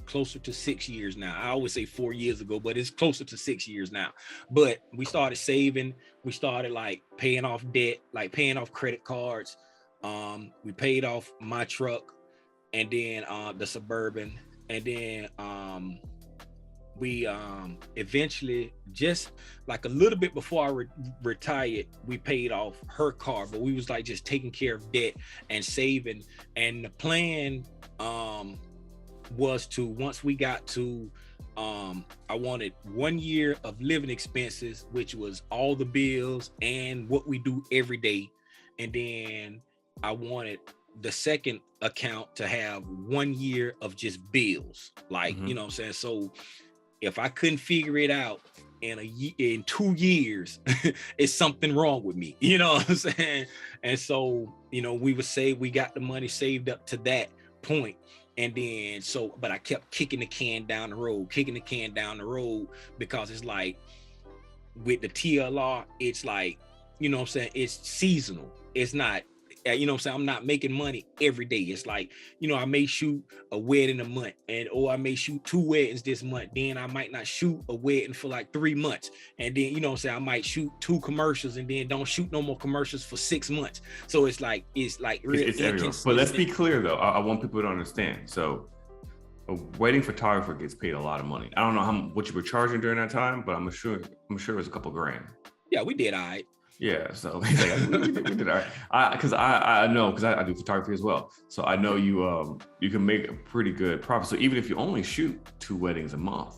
closer to 6 years now. I always say 4 years ago, but it's closer to 6 years now. But we started saving, we started like paying off debt, like paying off credit cards. We paid off my truck, and then the Suburban, and then we eventually, just like a little bit before I retired, we paid off her car, but we was like just taking care of debt and saving. And the plan was to, once we got to I wanted 1 year of living expenses, which was all the bills and what we do every day. And then I wanted the second account to have 1 year of just bills, like you know what I'm saying. So if I couldn't figure it out in 2 years, it's something wrong with me, you know what I'm saying? And so, you know, we got the money saved up to that point. And then but I kept kicking the can down the road, because it's like with the TLR, it's like, you know what I'm saying, it's seasonal. It's not you know what I'm saying? I'm not making money every day. It's like, you know, I may shoot a wedding a month or I may shoot 2 weddings this month. Then I might not shoot a wedding for like 3 months. And then, you know what I'm saying? I might shoot 2 commercials and then don't shoot no more commercials for 6 months. So it's like really it's everywhere. But let's be clear though. I want people to understand. So a wedding photographer gets paid a lot of money. I don't know what you were charging during that time, but I'm sure it was a couple grand. Yeah, we did all right. Yeah, so we did all right. Because I know, because I do photography as well. So I know you can make a pretty good profit. So even if you only shoot 2 weddings a month,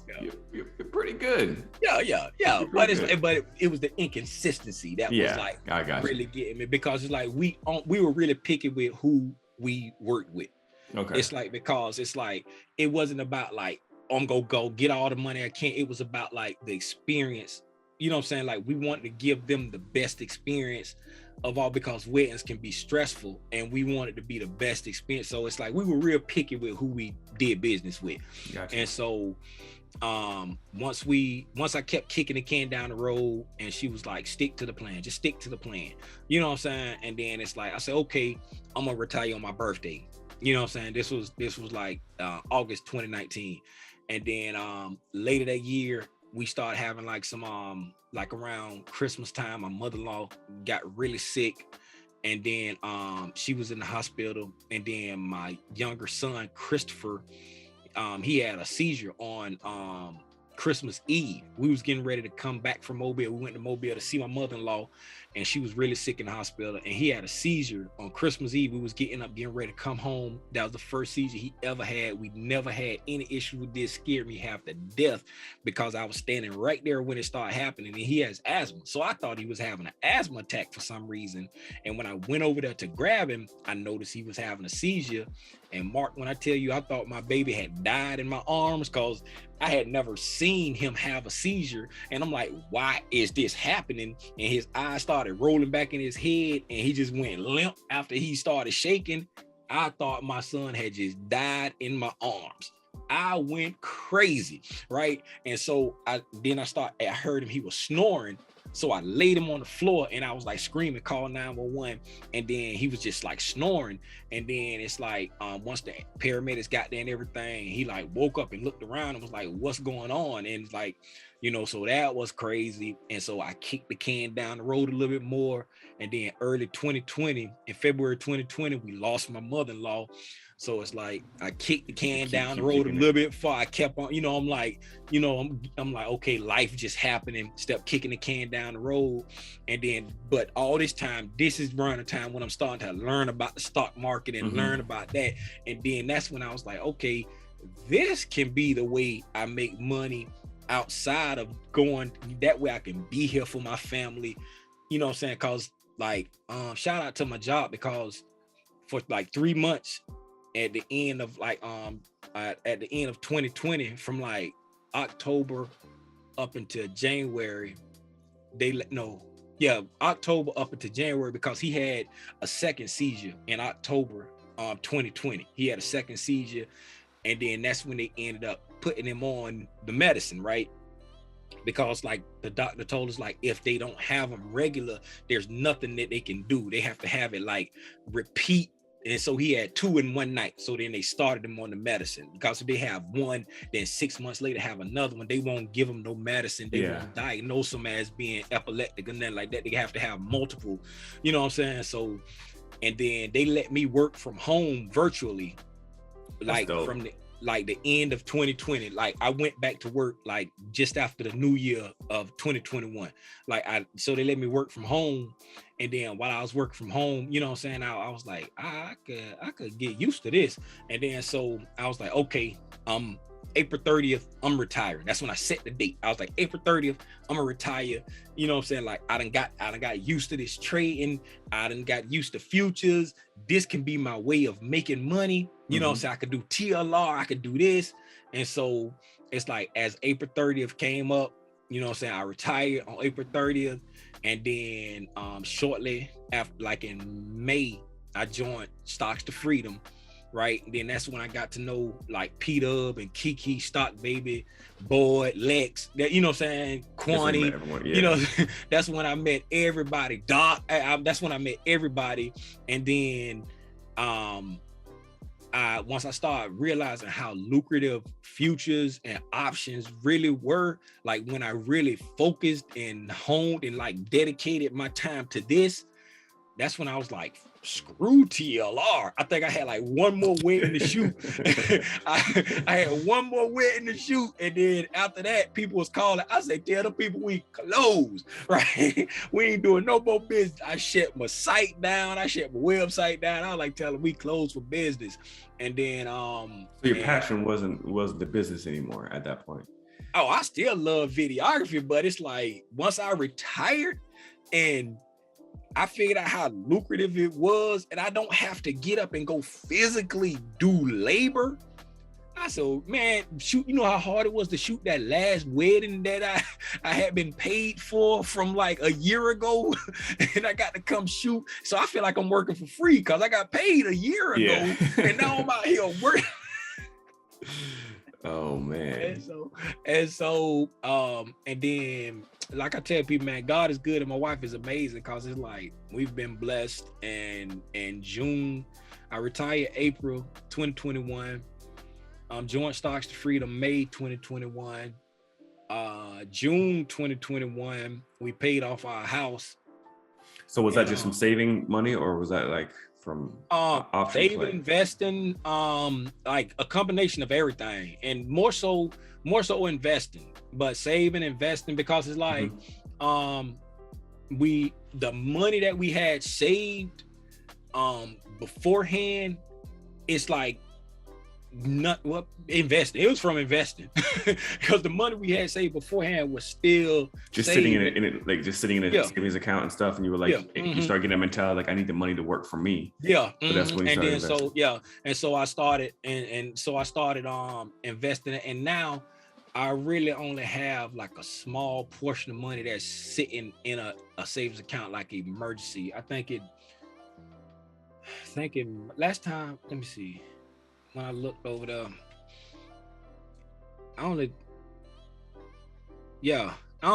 you're pretty good. Yeah. But it was the inconsistency that was like I got really getting me, because it's like we were really picky with who we worked with. Okay. It's like, because it's like it wasn't about like I'm gonna go get all the money I can. It was about like the experience. You know what I'm saying? Like we wanted to give them the best experience of all, because weddings can be stressful and we wanted to be the best experience. So it's like we were real picky with who we did business with. Gotcha. And so once I kept kicking the can down the road and she was like, stick to the plan, just stick to the plan. You know what I'm saying? And then it's like, I said, okay, I'm gonna retire on my birthday. You know what I'm saying? This was like August 2019. And then later that year, we started having like some like around Christmas time, my mother-in-law got really sick, and then she was in the hospital. And then my younger son Christopher, he had a seizure on Christmas Eve. We was getting ready to come back from Mobile. We went to Mobile to see my mother-in-law, and she was really sick in the hospital, and he had a seizure on Christmas Eve. We was getting ready to come home. That was the first seizure he ever had. We never had any issue with this. Scared me half to death, because I was standing right there when it started happening, and he has asthma. So I thought he was having an asthma attack for some reason. And when I went over there to grab him, I noticed he was having a seizure. And Mark, when I tell you, I thought my baby had died in my arms, because I had never seen him have a seizure. And I'm like, why is this happening? And his eyes started rolling back in his head, and he just went limp after he started shaking. I thought my son had just died in my arms. I went crazy, right? And so I heard him, he was snoring. So I laid him on the floor and I was like screaming, call 911. And then he was just like snoring. And then it's like, once the paramedics got there and everything, he like woke up and looked around and was like, what's going on? And it's like, you know, so that was crazy. And so I kicked the can down the road a little bit more. And then early 2020, in February 2020, we lost my mother-in-law. So it's like I kicked the can down the road a little bit far. I kept on, you know, I'm like, okay, life just happening. Step kicking the can down the road. And then, but all this time, this is around the time when I'm starting to learn about the stock market and learn about that. And then that's when I was like, okay, this can be the way I make money outside of going. That way I can be here for my family. You know what I'm saying? Cause like, shout out to my job, because for like 3 months, at the end of 2020, from like October up until January, October up until January, because he had a second seizure in October 2020. He had a second seizure, and then that's when they ended up putting him on the medicine, right? Because like the doctor told us, like if they don't have him regular, there's nothing that they can do. They have to have it like repeat. And so he had 2 in one night. So then they started him on the medicine, because if they have one, then 6 months later have another one. They won't give him no medicine. They won't diagnose him as being epileptic and then like that. They have to have multiple, you know what I'm saying? So, and then they let me work from home virtually, like from the end of 2020. Like I went back to work like just after the new year of 2021. So they let me work from home. And then while I was working from home, you know what I'm saying, I was like, I could get used to this. And then so I was like, okay, April 30th, I'm retiring. That's when I set the date. I was like, April 30th, I'm gonna retire. You know what I'm saying? Like I done got used to this trading. I done got used to futures. This can be my way of making money. You know what I'm saying? I could do TLR, I could do this. And so it's like, as April 30th came up, you know what I'm saying, I retired on April 30th. And then shortly after, like in May, I joined Stocks to Freedom, right? And then that's when I got to know like P-Dub and Kiki, Stock Baby, Boyd, Lex, that, you know what I'm saying, Quantity. You know, that's when I met everybody. Doc, that's when I met everybody. And then once I started realizing how lucrative futures and options really were, like when I really focused and honed and like dedicated my time to this, that's when I was like, screw TLR. I think I had like one more wet in the shoot. I had one more wet in the shoot. And then after that, people was calling. I said, tell the people we closed, right? We ain't doing no more business. I shut my site down. I shut my website down. I was like, tell them we closed for business. And then so your passion wasn't the business anymore at that point. Oh, I still love videography, but it's like once I retired and I figured out how lucrative it was, and I don't have to get up and go physically do labor. I said, man, shoot, you know how hard it was to shoot that last wedding that I had been paid for from like a year ago, and I got to come shoot. So I feel like I'm working for free because I got paid a year ago, and now I'm out here working. Oh man. And then like I tell people, man, God is good and my wife is amazing because it's like we've been blessed. And in June, I retired April 2021. Joint stocks to freedom May 2021. June 2021, we paid off our house. So was that just some saving money, or was that like from saving, investing, like a combination of everything, and more so investing, but saving, investing, because it's like the money that we had saved beforehand, it's like not what investing. It was from investing because the money we had saved beforehand was still just sitting in it, like just sitting in a savings account and stuff. And you were like, you start getting that mentality, like I need the money to work for me. So that's when you started investing. So I started investing, and now I really only have like a small portion of money that's sitting in a savings account, like emergency. I think it last time, let me see. When I looked over there, I only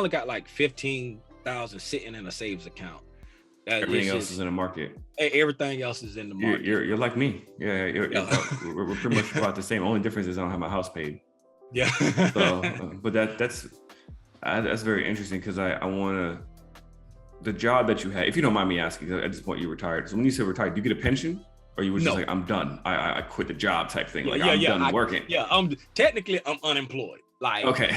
got like 15,000 sitting in a savings account. Everything else is in the market. Everything else is in the market. You're like me. We're pretty much about the same. Only difference is I don't have my house paid. Yeah. But that's very interesting because I want to. The job that you had, if you don't mind me asking, at this point you retired. So when you say retired, do you get a pension? Or you were just like, I'm done. I quit the job type thing. Like I'm done working. I'm unemployed. Like okay.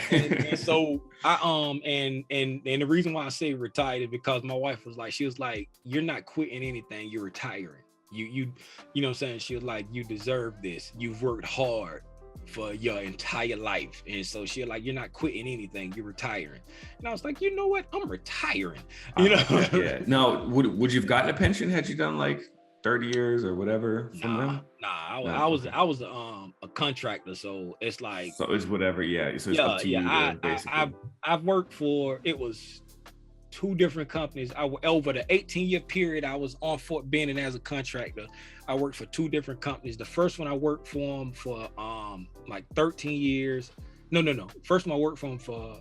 and so and the reason why I say retired is because my wife was like, she was like, you're not quitting anything, you're retiring. You know what I'm saying? She was like, you deserve this. You've worked hard for your entire life. And so she was like, you're not quitting anything, you're retiring. And I was like, you know what? I'm retiring. You know? Yeah. Now, would you have gotten a pension had you done like 30 years or whatever from them? I was a contractor, so it's like, so it's whatever. So it's up to you basically. I've worked for, it was 2 different companies. Over the 18-year period I was on Fort Benning as a contractor, I worked for 2 different companies. The first one I worked for them for like 13 years. No. First one I worked for them for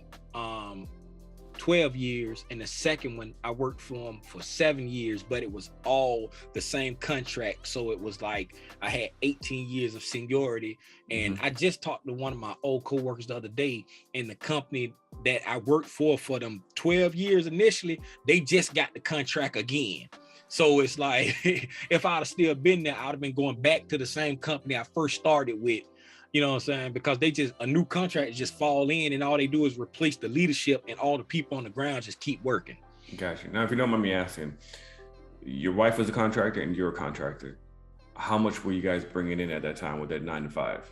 12 years, and the second one I worked for them for 7 years, but it was all the same contract. So it was like I had 18 years of seniority. And I just talked to one of my old coworkers the other day, and the company that I worked for them 12 years initially, they just got the contract again. So it's like if I'd have still been there, I'd have been going back to the same company I first started with. You know what I'm saying? Because a new contract just fall in, and all they do is replace the leadership, and all the people on the ground just keep working. Gotcha. Now, if you don't mind me asking, your wife was a contractor and you're a contractor. How much were you guys bringing in at that time with that 9 to 5?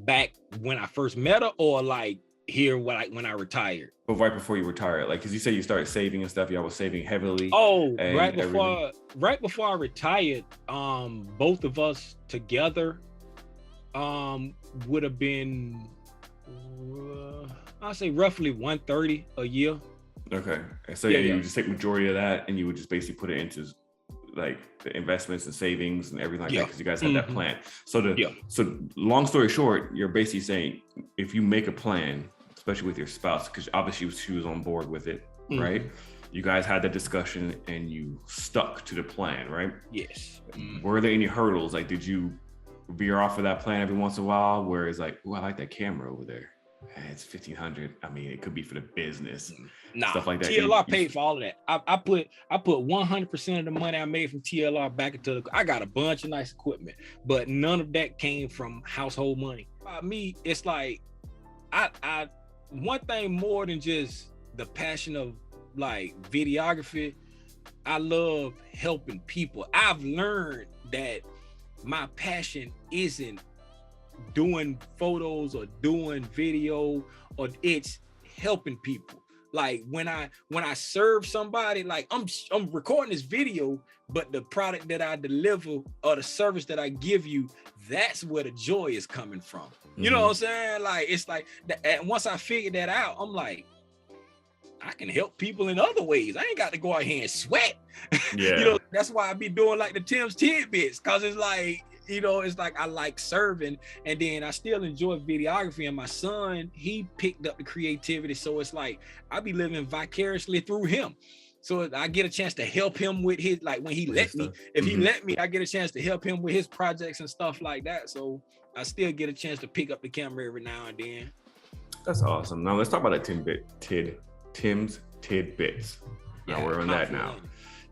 Back when I first met her, or like here when I retired? But right before you retired, like, because you said you started saving and stuff. Y'all was saving heavily. Oh, right before I retired, both of us together would have been I'd say roughly 130 a year. Okay. So you would just take majority of that and you would just basically put it into like the investments and savings and everything like that, because you guys had that plan. So so long story short, you're basically saying if you make a plan especially with your spouse, because obviously she was on board with it, Mhm. right? You guys had that discussion and you stuck to the plan, right? Yes. Were there any hurdles? Like, did you veer off of that plan every once in a while where it's like, oh, I like that camera over there. It's 1,500. I mean, it could be for the business, Nah, stuff like that. TLR paid for all of that. I put 100% of the money I made from TLR back into I got a bunch of nice equipment, but none of that came from household money. By me, it's like I one thing more than just the passion of like videography. I love helping people. I've learned that my passion isn't doing photos or doing video, or it's helping people. Like when I serve somebody, like I'm recording this video, but the product that I deliver or the service that I give you, that's where the joy is coming from. You know what I'm saying? Like it's like and once I figured that out, I'm like, I can help people in other ways. I ain't got to go out here and sweat. Yeah. You know, that's why I be doing like the Tim's Tidbits, because it's like, you know, it's like I like serving, and then I still enjoy videography. And my son, he picked up the creativity, so it's like I be living vicariously through him. So I get a chance to help him with his, like when he let me, if he let me, I get a chance to help him with his projects and stuff like that. So I still get a chance to pick up the camera every now and then. That's awesome. Now let's talk about the Tim's Tidbits. Now we're on that now.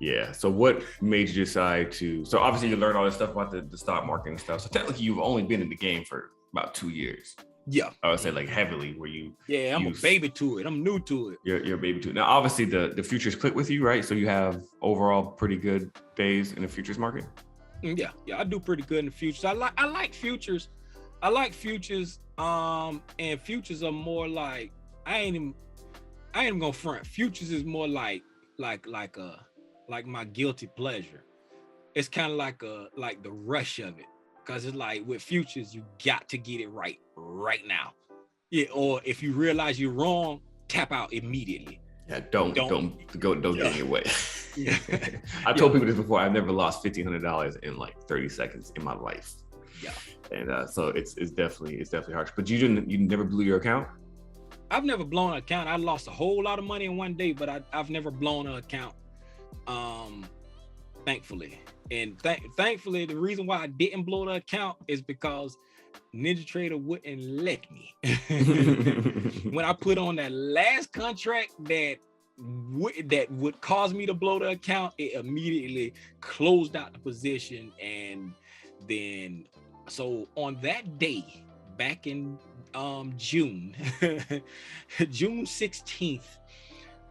Yeah. So what made you decide to? So obviously you learned all this stuff about the stock market and stuff. So technically you've only been in the game for about 2 years. Yeah. I would say like heavily. Where you? Yeah, I'm a baby to it. I'm new to it. You're a baby to it. Now obviously the futures click with you, right? So you have overall pretty good days in the futures market. Yeah, I do pretty good in the futures. I like futures. I like futures. And futures are more like I ain't even gonna front. Futures is more like my guilty pleasure. It's kind of like the rush of it, because it's like with futures you got to get it right now. Yeah, or if you realize you're wrong, tap out immediately. Yeah, don't get any way. Yeah. I told people this before. I've never lost $1,500 in like 30 seconds in my life. Yeah. And so it's definitely harsh. But you never blew your account? I've never blown an account. I lost a whole lot of money in one day, but I've never blown an account. Thankfully. And thankfully, the reason why I didn't blow the account is because Ninja Trader wouldn't let me. When I put on that last contract that would cause me to blow the account, it immediately closed out the position. And then, so on that day, back in June 16th,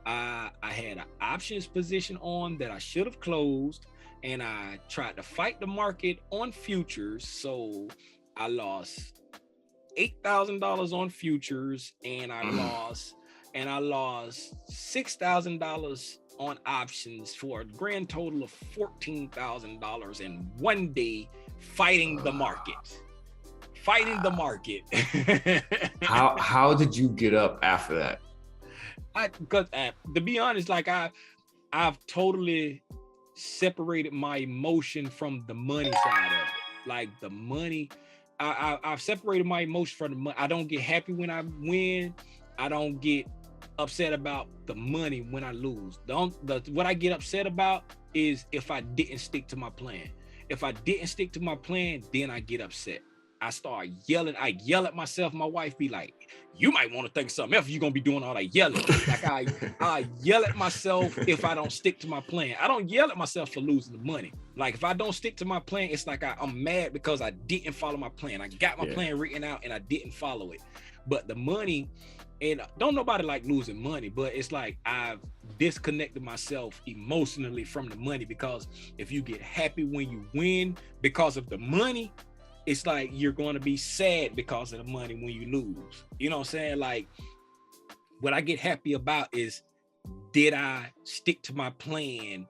I had an options position on that I should have closed, and I tried to fight the market on futures. So I lost $8,000 on futures, and I lost $6,000 on options, for a grand total of $14,000 in one day fighting the market. How did you get up after that? Because to be honest, like I've totally separated my emotion from the money side of it. Like the money, I've separated my emotion from the money. I don't get happy when I win. I don't get upset about the money when I lose. What I get upset about is if I didn't stick to my plan. If I didn't stick to my plan, then I get upset. I start yelling. I yell at myself. My wife be like, you might want to think something else if you're going to be doing all that yelling. Like I yell at myself if I don't stick to my plan. I don't yell at myself for losing the money. Like if I don't stick to my plan, it's like I'm mad because I didn't follow my plan. I got my plan written out and I didn't follow it. But the money, and don't nobody like losing money, but it's like I've disconnected myself emotionally from the money, because if you get happy when you win because of the money, it's like you're going to be sad because of the money when you lose. You know what I'm saying? Like what I get happy about is, did I stick to my plan,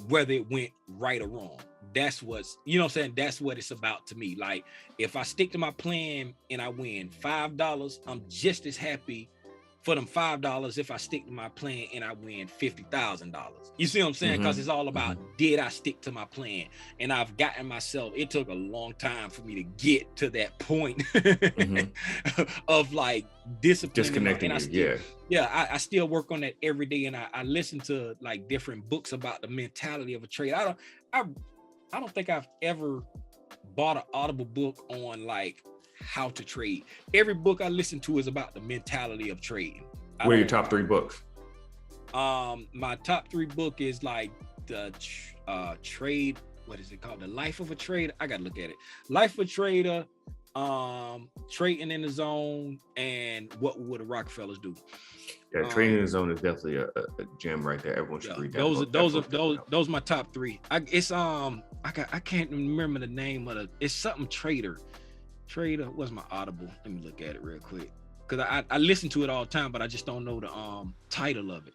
whether it went right or wrong? That's what's, you know what I'm saying? That's what it's about to me. Like if I stick to my plan and I win $5, I'm just as happy for them $5 if I stick to my plan and I win $50,000. You see what I'm saying? Because it's all about did I stick to my plan? And I've gotten myself, it took a long time for me to get to that point of like discipline. Disconnecting I still work on that every day, and I listen to like different books about the mentality of a trade. I don't think I've ever bought an Audible book on like how to trade. Every book I listen to is about the mentality of trading. What are your top 3 books? My top 3 book is like the trade. What is it called? The Life of a Trader. I gotta look at it. Life of a Trader, Trading in the Zone, and What Would the Rockefellers Do? Yeah, Trading in the Zone is definitely a gem right there. Everyone should read that. Those are my top 3. I can't remember the name of it's something Trader. What's my Audible? Let me look at it real quick, because I listen to it all the time, but I just don't know the title of it,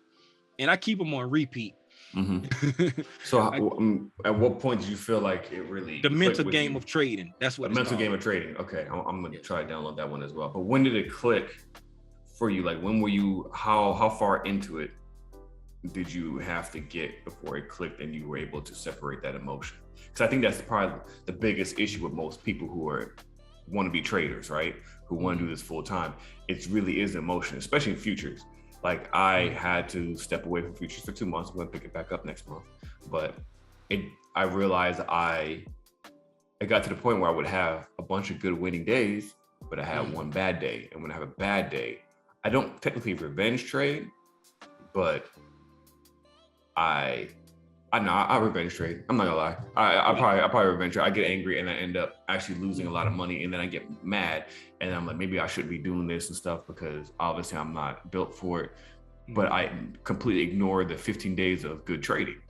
and I keep them on repeat. So at what point do you feel like it really the mental game of trading? That's what the mental game of trading. Okay, I'm gonna try to download that one as well. But when did it click for you? Like, when were you, how far into it did you have to get before it clicked and you were able to separate that emotion? Because I think that's probably the biggest issue with most people who want to be traders, right? Who want to do this full time. It really is emotion, especially in futures. Like, I had to step away from futures for 2 months. I'm going to pick it back up next month. But I realized it got to the point where I would have a bunch of good winning days, but I had one bad day. And when I have a bad day, I don't technically revenge trade, but I revenge trade. I'm not gonna lie. I probably revenge trade. I get angry and I end up actually losing a lot of money, and then I get mad and I'm like, maybe I shouldn't be doing this and stuff, because obviously I'm not built for it. But I completely ignore the 15 days of good trading,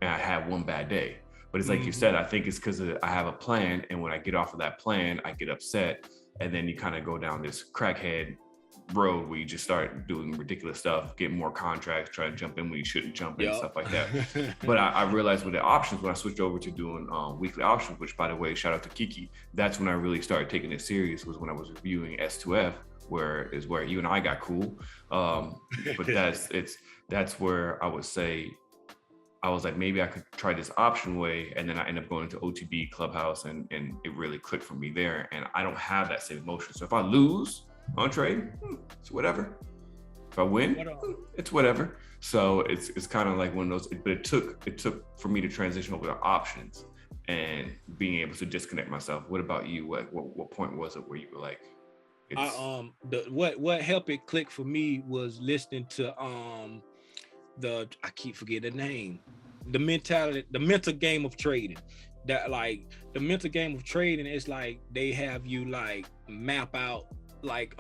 and I had one bad day. But it's like you said, I think it's because I have a plan, and when I get off of that plan, I get upset, and then you kind of go down this crackhead road where you just start doing ridiculous stuff, get more contracts, try to jump in when you shouldn't jump in, stuff like that. But I realized with the options, when I switched over to doing weekly options, which, by the way, shout out to Kiki, that's when I really started taking it serious, was when I was reviewing S2F, where you and I got cool. But that's where I would say, I was like, maybe I could try this option way, and then I end up going into OTB Clubhouse, and it really clicked for me there. And I don't have that same emotion. So if I lose on trade, it's whatever. If I win, it's whatever. So it's kind of like one of those. But it took for me to transition over to options and being able to disconnect myself. What about you? What point was it where you were like, what helped it click for me was listening to I keep forgetting the name, the mental game of trading. That, like, the mental game of trading is like, they have you like map out like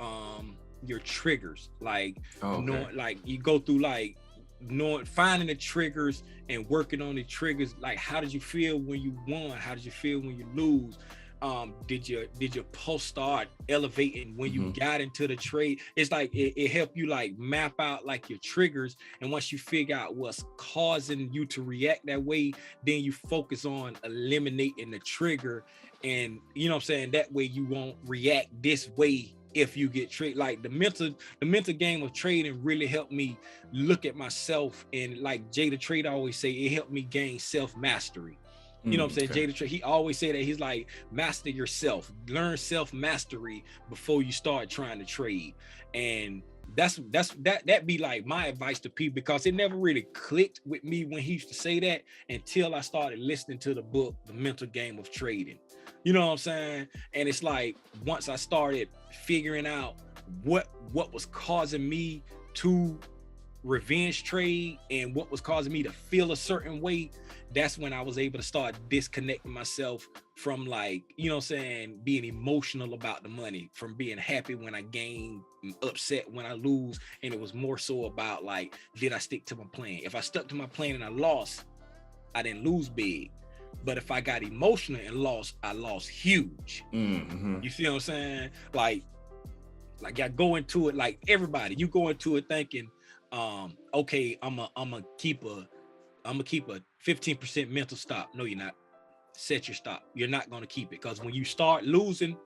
your triggers, like knowing, like, you go through like finding the triggers and working on the triggers. Like, how did you feel when you won? How did you feel when you lose? Did your pulse start elevating when you got into the trade? It's like it helped you like map out like your triggers, and once you figure out what's causing you to react that way, then you focus on eliminating the trigger, and you know what I'm saying, that way you won't react this way if you get tricked. Like, the mental game of trading really helped me look at myself, and like Jay the Trader always say, it helped me gain self-mastery. You know what I'm saying? Okay. Jay the Trader, he always say that. He's like, master yourself, learn self-mastery before you start trying to trade. And that be like my advice to people, because it never really clicked with me when he used to say that until I started listening to the book, The Mental Game of Trading. You know what I'm saying? And it's like, once I started figuring out what was causing me to revenge trade and what was causing me to feel a certain way, that's when I was able to start disconnecting myself from, like, you know what I'm saying, being emotional about the money, from being happy when I gain, upset when I lose. And it was more so about, like, did I stick to my plan? If I stuck to my plan and I lost, I didn't lose big. But if I got emotional and lost, I lost huge. You see what I'm saying? Like I go into it, like everybody, you go into it thinking, okay, I'm gonna keep a 15% mental stop. No, you're not. Set your stop. You're not gonna keep it, because when you start losing,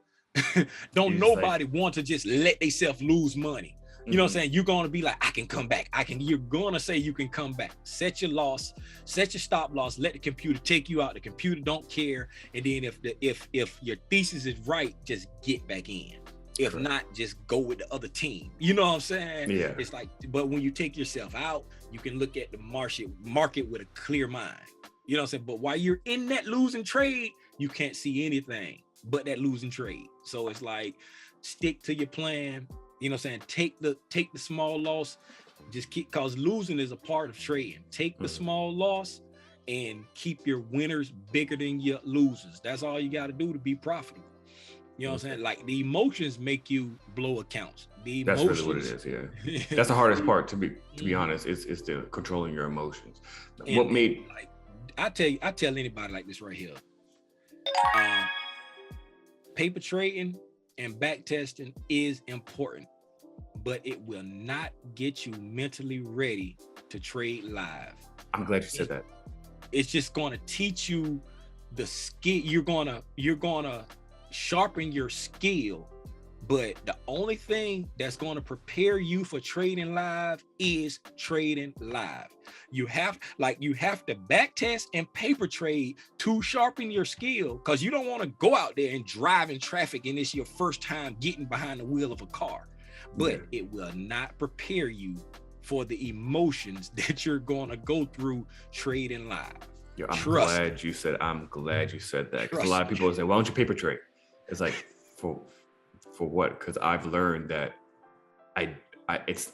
don't nobody want to just let themselves lose money. You know what I'm saying? You're gonna be like, I can come back. You're gonna say you can come back. Set your loss, set your stop loss, let the computer take you out. The computer don't care. And then if your thesis is right, just get back in. If not, just go with the other team. You know what I'm saying? Yeah. It's like, but when you take yourself out, you can look at the market with a clear mind. You know what I'm saying? But while you're in that losing trade, you can't see anything but that losing trade. So it's like, stick to your plan. You know what I'm saying? Take the small loss. Just keep, cause losing is a part of trading. Take the small loss and keep your winners bigger than your losers. That's all you got to do to be profitable. You know what I'm saying? Like the emotions make you blow accounts. That's really what it is. Yeah, that's the hardest part to be honest. Is the controlling your emotions. And, what made like I tell anybody like this right here. Paper trading and back testing is important, but it will not get you mentally ready to trade live. I'm glad you said that. It's just going to teach you the skill. You're gonna sharpen your skill, but the only thing that's going to prepare you for trading live is trading live. You have to back test and paper trade to sharpen your skill, because you don't want to go out there and drive in traffic and it's your first time getting behind the wheel of a car. But it will not prepare you for the emotions that you're going to go through trading live. Yo, I'm glad you said that, because a lot of people say, why don't you paper trade? It's like, for what? Because I've learned that I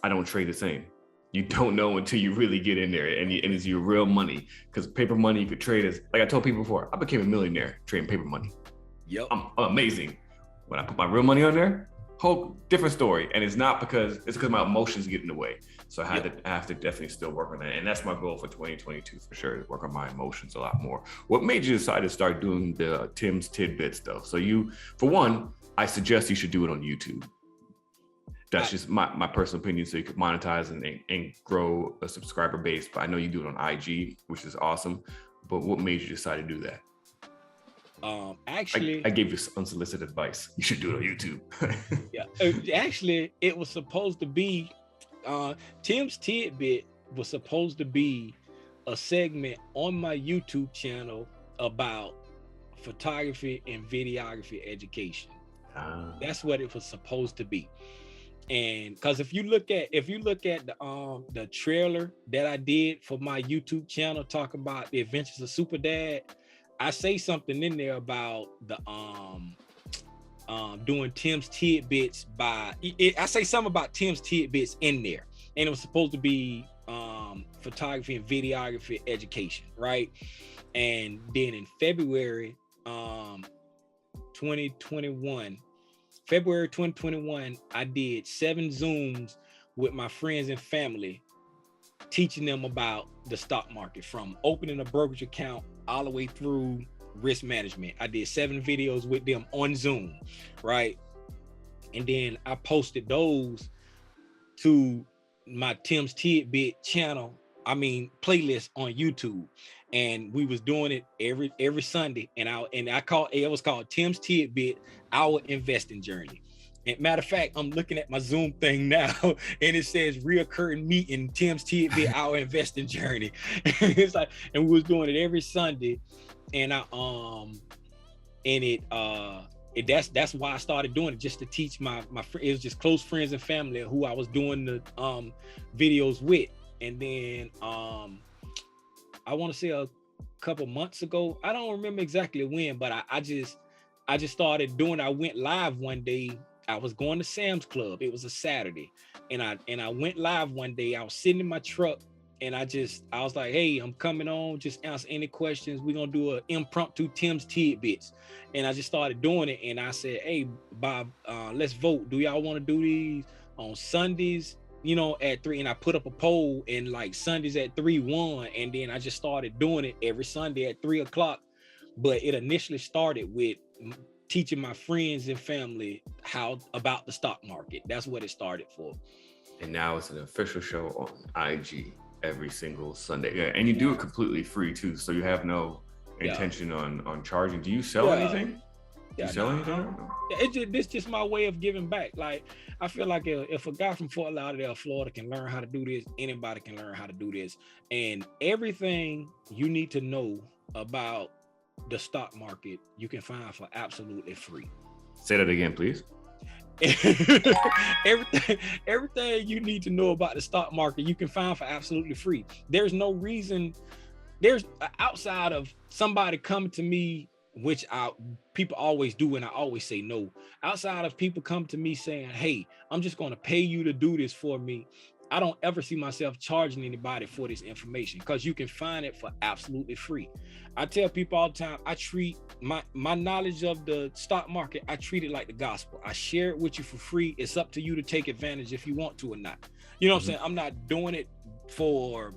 don't trade the same. You don't know until you really get in there, and it's your real money. Because paper money you could trade is, like I told people before, I became a millionaire trading paper money. Yep. I'm amazing. When I put my real money on there, whole different story. And it's because my emotions get in the way. So I have to definitely still work on that. And that's my goal for 2022 for sure, to work on my emotions a lot more. What made you decide to start doing the Tim's Tidbits though? So for one, I suggest you should do it on YouTube. That's just my personal opinion, so you could monetize and grow a subscriber base. But I know you do it on IG, which is awesome. But what made you decide to do that? Actually, I gave you unsolicited advice. You should do it on YouTube. Yeah, actually, it was supposed to be Tim's Tidbit was supposed to be a segment on my YouTube channel about photography and videography education. That's what it was supposed to be. And because if you look at the trailer that I did for my YouTube channel talking about the adventures of Super Dad, I say something in there about the doing Tim's Tidbits I say something about Tim's Tidbits in there, and it was supposed to be photography and videography education, right? And then in February 2021, I did 7 Zooms with my friends and family, teaching them about the stock market, from opening a brokerage account all the way through risk management. I did 7 videos with them on Zoom, right? And then I posted those to my Tim's Tidbit channel, playlist on YouTube. And we was doing it every Sunday. And it was called Tim's Tidbit, Our Investing Journey. And matter of fact, I'm looking at my Zoom thing now, and it says reoccurring meeting, Tim's Tidbit, Our Investing Journey. It's like, and we was doing it every Sunday, and that's why I started doing it, just to teach my it was just close friends and family who I was doing the videos with. And then I want to say a couple months ago, I don't remember exactly when, but I just started doing. I went live one day. I was going to Sam's Club. It was a Saturday, and I went live one day. I was sitting in my truck, and I was like, hey, I'm coming on. Just answer any questions. We're gonna do an impromptu Tim's Tidbits. And I just started doing it. And I said, hey, Bob, let's vote. Do y'all want to do these on Sundays, at 3? And I put up a poll, and like Sundays at 3 won. And then I just started doing it every Sunday at 3 o'clock. But it initially started with teaching my friends and family about the stock market. That's what it started for. And now it's an official show on IG every single Sunday. Yeah, and you do it completely free too, so you have no intention on charging. Do you sell anything? Yeah, You selling anything? This just my way of giving back. Like, I feel like if a guy from Fort Lauderdale, Florida can learn how to do this, anybody can learn how to do this. And everything you need to know about the stock market, you can find for absolutely free. Say that again, please. everything you need to know about the stock market, you can find for absolutely free. There's no reason, there's outside of somebody coming to me, which people always do, and I always say no. Outside of people come to me saying, hey, I'm just going to pay you to do this for me, I don't ever see myself charging anybody for this information, because you can find it for absolutely free. I tell people all the time, I treat my knowledge of the stock market, I treat it like the gospel. I share it with you for free. It's up to you to take advantage if you want to or not. You know what I'm saying? I'm not doing it for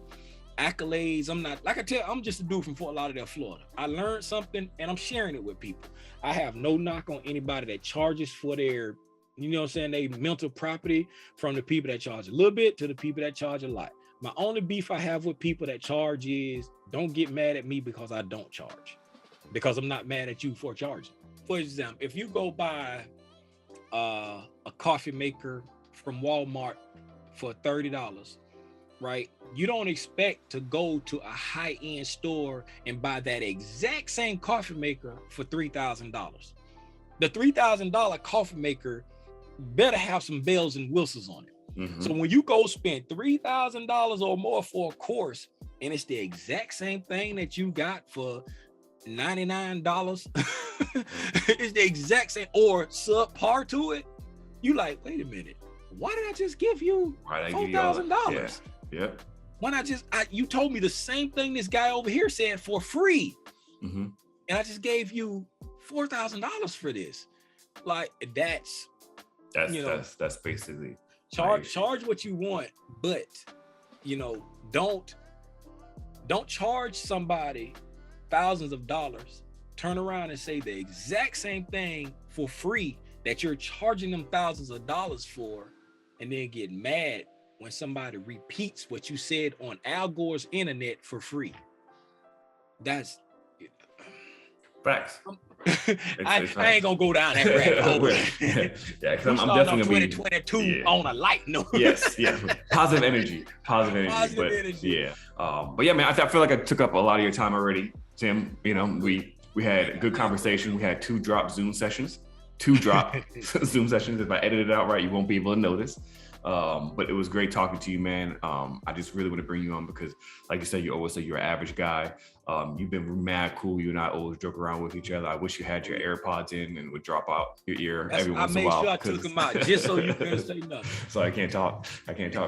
accolades. I'm just a dude from Fort Lauderdale, Florida. I learned something and I'm sharing it with people. I have no knock on anybody that charges for their, you know what I'm saying, they mental property, from the people that charge a little bit to the people that charge a lot. My only beef I have with people that charge is, don't get mad at me because I don't charge, because I'm not mad at you for charging. For example, if you go buy a coffee maker from Walmart for $30, right? You don't expect to go to a high-end store and buy that exact same coffee maker for $3,000. The $3,000 coffee maker better have some bells and whistles on it. So when you go spend $3,000 or more for a course, and it's the exact same thing that you got for $99, it's the exact same or subpar to it, you like, wait a minute, why did I just give you $4,000? Yeah. Why not you told me the same thing this guy over here said for free, and I just gave you $4,000 for this. Like, that's basically charge what you want, but don't charge somebody thousands of dollars, turn around and say the exact same thing for free that you're charging them thousands of dollars for, and then get mad when somebody repeats what you said on Al Gore's internet for free. That's facts. I ain't gonna go down that rabbit hole. Yeah, because I'm definitely 2022 on a light note. Yes, positive energy. But yeah, man, I feel like I took up a lot of your time already, Tim. We had a good conversation. We had 2 drop Zoom sessions. If I edit it out right, you won't be able to notice. But it was great talking to you, man. I just really want to bring you on because, like you said, you always say you're an average guy. You've been mad cool. You and I always joke around with each other. I wish you had your AirPods in and would drop out your ear every once in a while. I made sure I took them out just so you couldn't say nothing. So I can't talk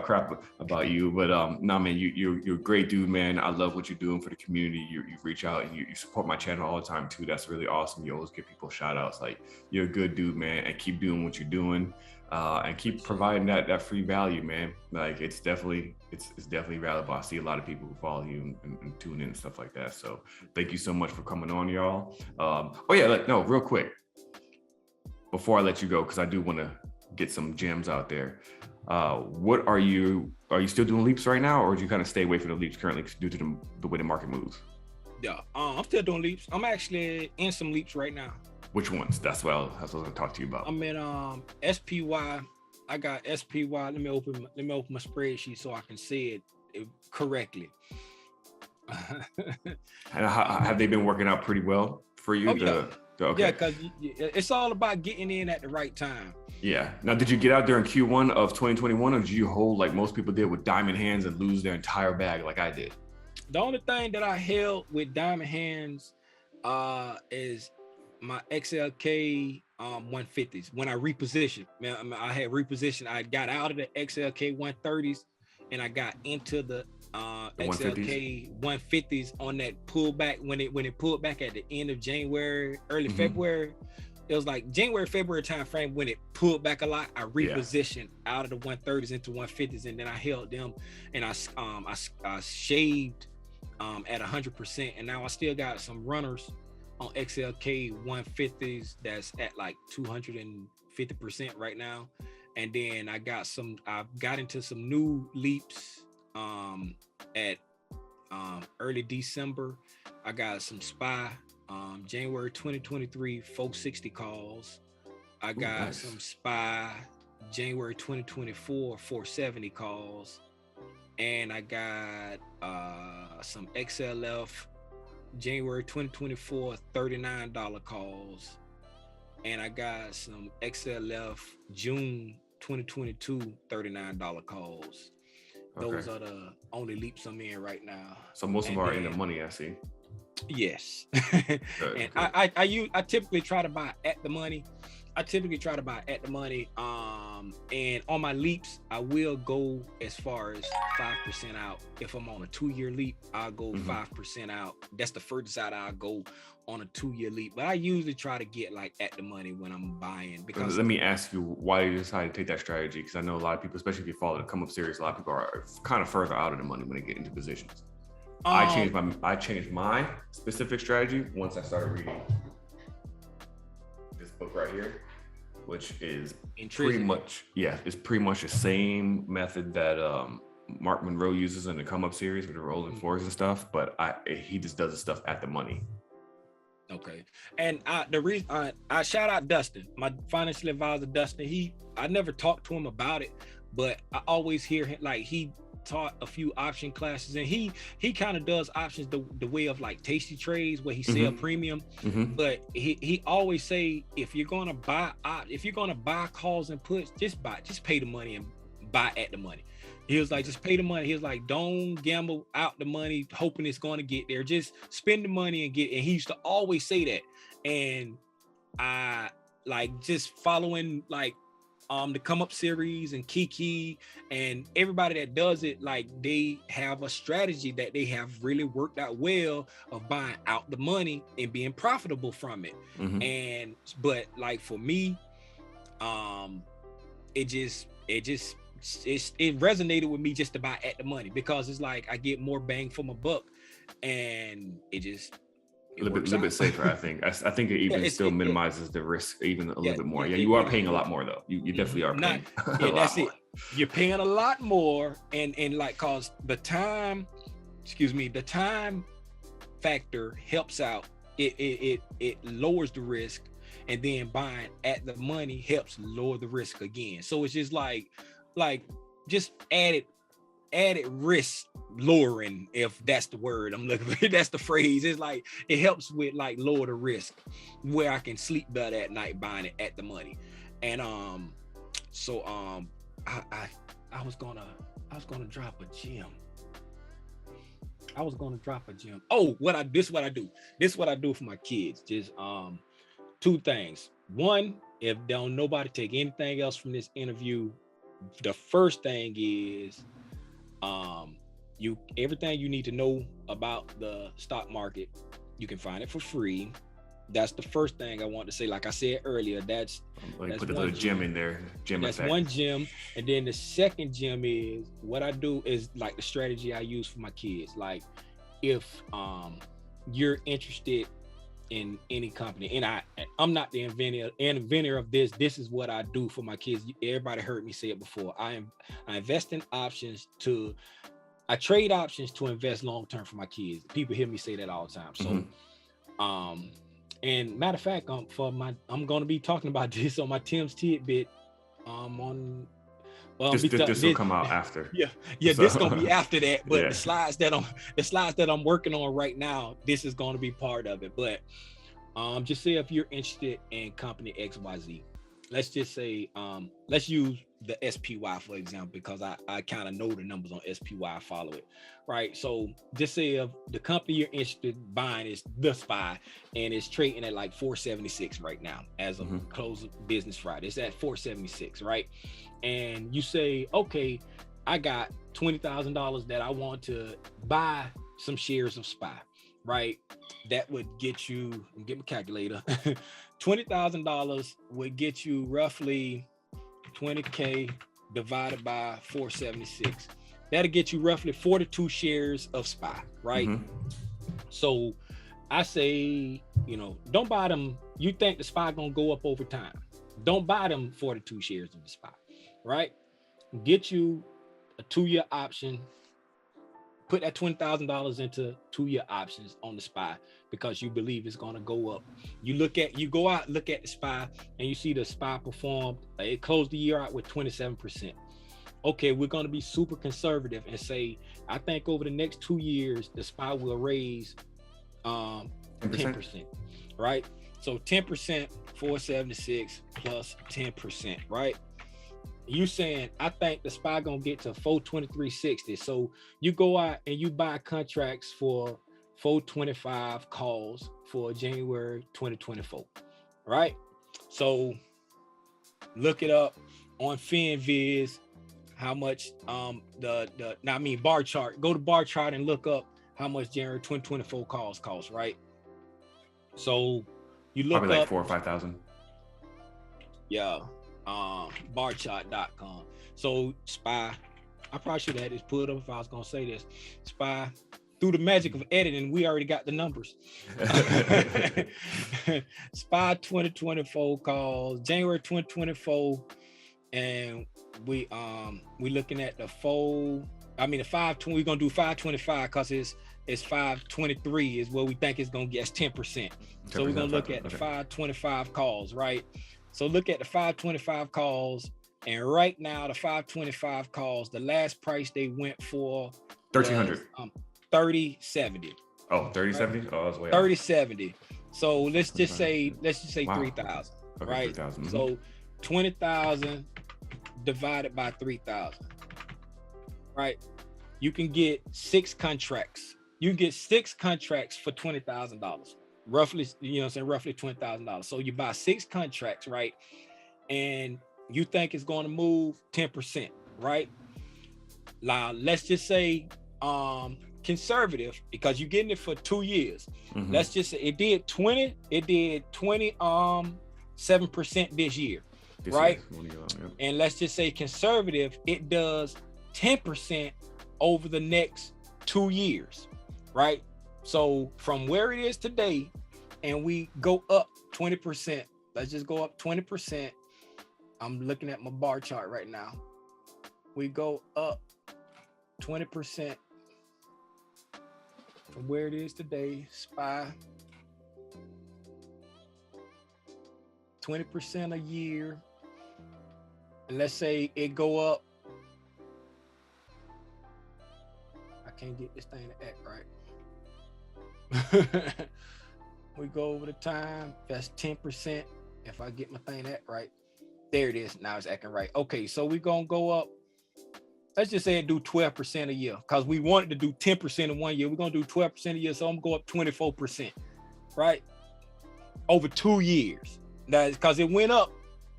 crap about you. But nah, man, you're a great dude, man. I love what you're doing for the community. You reach out and you support my channel all the time too. That's really awesome. You always give people shout outs. Like, you're a good dude, man, and keep doing what you're doing. And keep providing that free value, man. Like, it's definitely valuable. I see a lot of people who follow you and tune in and stuff like that. So thank you so much for coming on, y'all. Real quick, before I let you go, because I do want to get some gems out there. What are you still doing leaps right now, or do you kind of stay away from the leaps currently due to the way the market moves? Yeah, I'm still doing leaps. I'm actually in some leaps right now. Which ones? That's what I was going to talk to you about. I'm in SPY. I got SPY. Let me open my spreadsheet so I can say it correctly. And have they been working out pretty well for you? Okay. Yeah, because it's all about getting in at the right time. Yeah. Now, did you get out there in Q1 of 2021, or did you hold like most people did with diamond hands and lose their entire bag like I did? The only thing that I held with diamond hands is my XLK 150s. When I repositioned, man, I had repositioned. I got out of the XLK 130s and I got into the XLK 150s on that pullback when it pulled back at the end of January, early February. It was like January, February time frame when it pulled back a lot. I repositioned out of the 130s into 150s, and then I held them, and I shaved at 100%, and now I still got some runners on XLK 150s that's at like 250% right now. And then I got into some new leaps at early December. I got some SPY January 2023, 460 calls. I got some SPY January 2024, 470 calls. And I got some XLF January 2024, $39 calls. And I got some XLF June 2022, $39 calls. Those are the only leaps I'm in right now. So most of them are in the money, I see. Yes. Good, And good. I typically try to buy at the money. And on my leaps, I will go as far as 5% out. If I'm on a 2-year leap, I'll go 5% out. That's the furthest out I'll go on a 2-year leap. But I usually try to get like at the money when I'm buying. Because Let me ask you why you decided to take that strategy, because I know a lot of people, especially if you follow the come up series, a lot of people are kind of further out of the money when they get into positions. I changed my specific strategy once I started reading this book right here, which is pretty much the same method that Mark Monroe uses in the come up series with the rolling floors and stuff, but he just does the stuff at the money. Okay. And the reason I shout out Dustin, my financial advisor, Dustin. I never talked to him about it, but I always hear him, like, he taught a few option classes, and he kind of does options the way of like tasty trades where he sell premium. But he always say, if you're gonna buy calls and puts, just pay the money and buy at the money. He was like, just pay the money. He was like, don't gamble out the money hoping it's going to get there. Just spend the money and get. And he used to always say that. And I like just following like the come up series and Kiki and everybody that does it, like they have a strategy that they have really worked out well of buying out the money and being profitable from it. But like for me, it resonated with me just to buy at the money, because it's like I get more bang for my buck, and a little bit safer. I think it even still minimizes the risk even a little bit more. You are paying a lot more though. You definitely are paying that's it. You're paying a lot more, and like, cause the time factor helps out. It lowers the risk, and then buying at the money helps lower the risk again. So it's just like just added risk lowering, if that's the word I'm looking for. That's the phrase. It's like it helps with like lower the risk, where I can sleep better at night buying it at the money. And I was gonna drop a gem. Oh, this is what I do for my kids. Just two things. One, if don't nobody take anything else from this interview, the first thing is everything you need to know about the stock market, you can find it for free. That's the first thing I want to say. Like I said earlier, that's put a little gem in there. That's effect. One gem. And then the second gem is what I do is like the strategy I use for my kids. Like if you're interested in any company, and I'm not the inventor of this. This is what I do for my kids. Everybody heard me say it before. I invest in options I trade options to invest long-term for my kids. People hear me say that all the time. So, and matter of fact, I'm going to be talking about this on my Tim's Tidbit. This will come out after. Yeah. This is gonna be after that. But the slides that I'm working on right now, this is going to be part of it. But just say if you're interested in company XYZ, let's just say let's use the SPY for example, because I kind of know the numbers on SPY, I follow it, right? So just say if the company you're interested in buying is the SPY and it's trading at like 476 right now as of close of business Friday. It's at 476, right? And you say, okay, I got $20,000 that I want to buy some shares of SPY, right? That would get you, get my calculator, $20,000 would get you roughly 20K divided by 476. That'll get you roughly 42 shares of SPY, right? So I say, don't buy them. You think the SPY gonna go up over time. Don't buy them 42 shares of the SPY, right? Get you a 2-year option, put that $20,000 into 2-year options on the SPY because you believe it's going to go up. You go out, look at the SPY, and you see the SPY performed. It closed the year out with 27%. Okay, we're going to be super conservative and say, I think over the next 2 years, the SPY will raise 10%, right? So 10%, 476 plus 10%, right? You saying, I think the SPY gonna get to 423.60. So you go out and you buy contracts for 425 calls for January 2024, right? So look it up on FinViz, how much bar chart. Go to bar chart and look up how much January 2024 calls cost, right? So you look probably like up 4,000 or 5,000. Yeah, barchart.com. So SPY, I probably should have just put up if I was gonna say this. SPY, through the magic of editing, we already got the numbers. SPY 2024 calls, January 2024, and we looking at the 520. We're gonna do 525 because it's 523 is what we think it's gonna get. It's 10%. So we're gonna look at the 525 calls, right? So look at the 525 calls, and right now the 525 calls, the last price they went for 1,300. 3070. Oh, 3070. Right? Oh, that's way 3070. So let's just say wow. 3,000. Okay, right? 3,000. Mm-hmm. So 20,000 divided by 3,000. Right? You can get 6 contracts. You get 6 contracts for $20,000. Roughly, roughly $20,000. So you buy 6 contracts, right? And you think it's going to move 10%, right? Now, let's just say conservative, because you're getting it for 2 years. Mm-hmm. Let's just say it did 27% this year, right? And let's just say conservative, it does 10% over the next 2 years, right? So from where it is today, and we go up 20%, let's just go up 20%. I'm looking at my bar chart right now. We go up 20% from where it is today, SPY, 20% a year. And let's say it go up. I can't get this thing to act right. We go over the time, that's 10%. If I get my thing that right, there it is. Now it's acting right. Okay, so we're gonna go up. Let's just say it do 12% a year, because we wanted to do 10% in 1 year. We're gonna do 12% a year, so I'm gonna go up 24%, right? Over 2 years. That's because it went up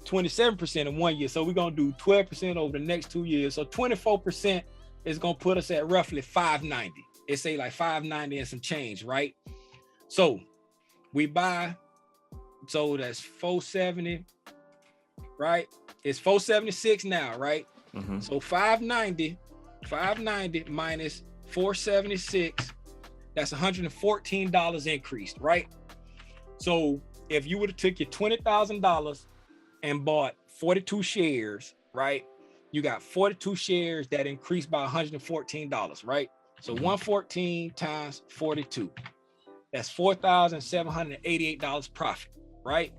27% in 1 year. So we're gonna do 12% over the next 2 years. So 24% is gonna put us at roughly 590. It say like 590 and some change, right? So we buy, so that's 470, right? It's 476 now, right? Mm-hmm. So 590 minus 476, that's $114 increased, right? So if you would have took your $20,000 and bought 42 shares, right? You got 42 shares that increased by $114, right? So 114 times 42, that's $4,788 profit, right?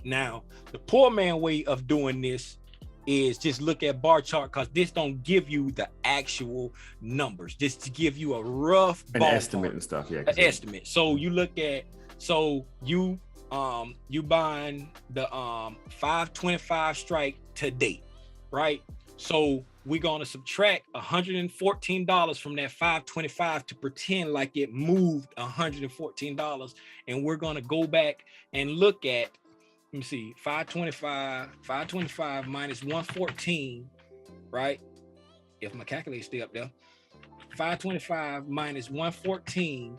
Now, the poor man way of doing this is just look at bar chart, because this don't give you the actual numbers, just to give you a rough estimate and stuff. Yeah, an estimate. So you look at, so you buying the 525 strike today, right? So we're going to subtract $114 from that 525 to pretend like it moved $114. And we're going to go back and look at, let me see, 525 minus 114, right? If my calculator stay up there, 525 minus 114,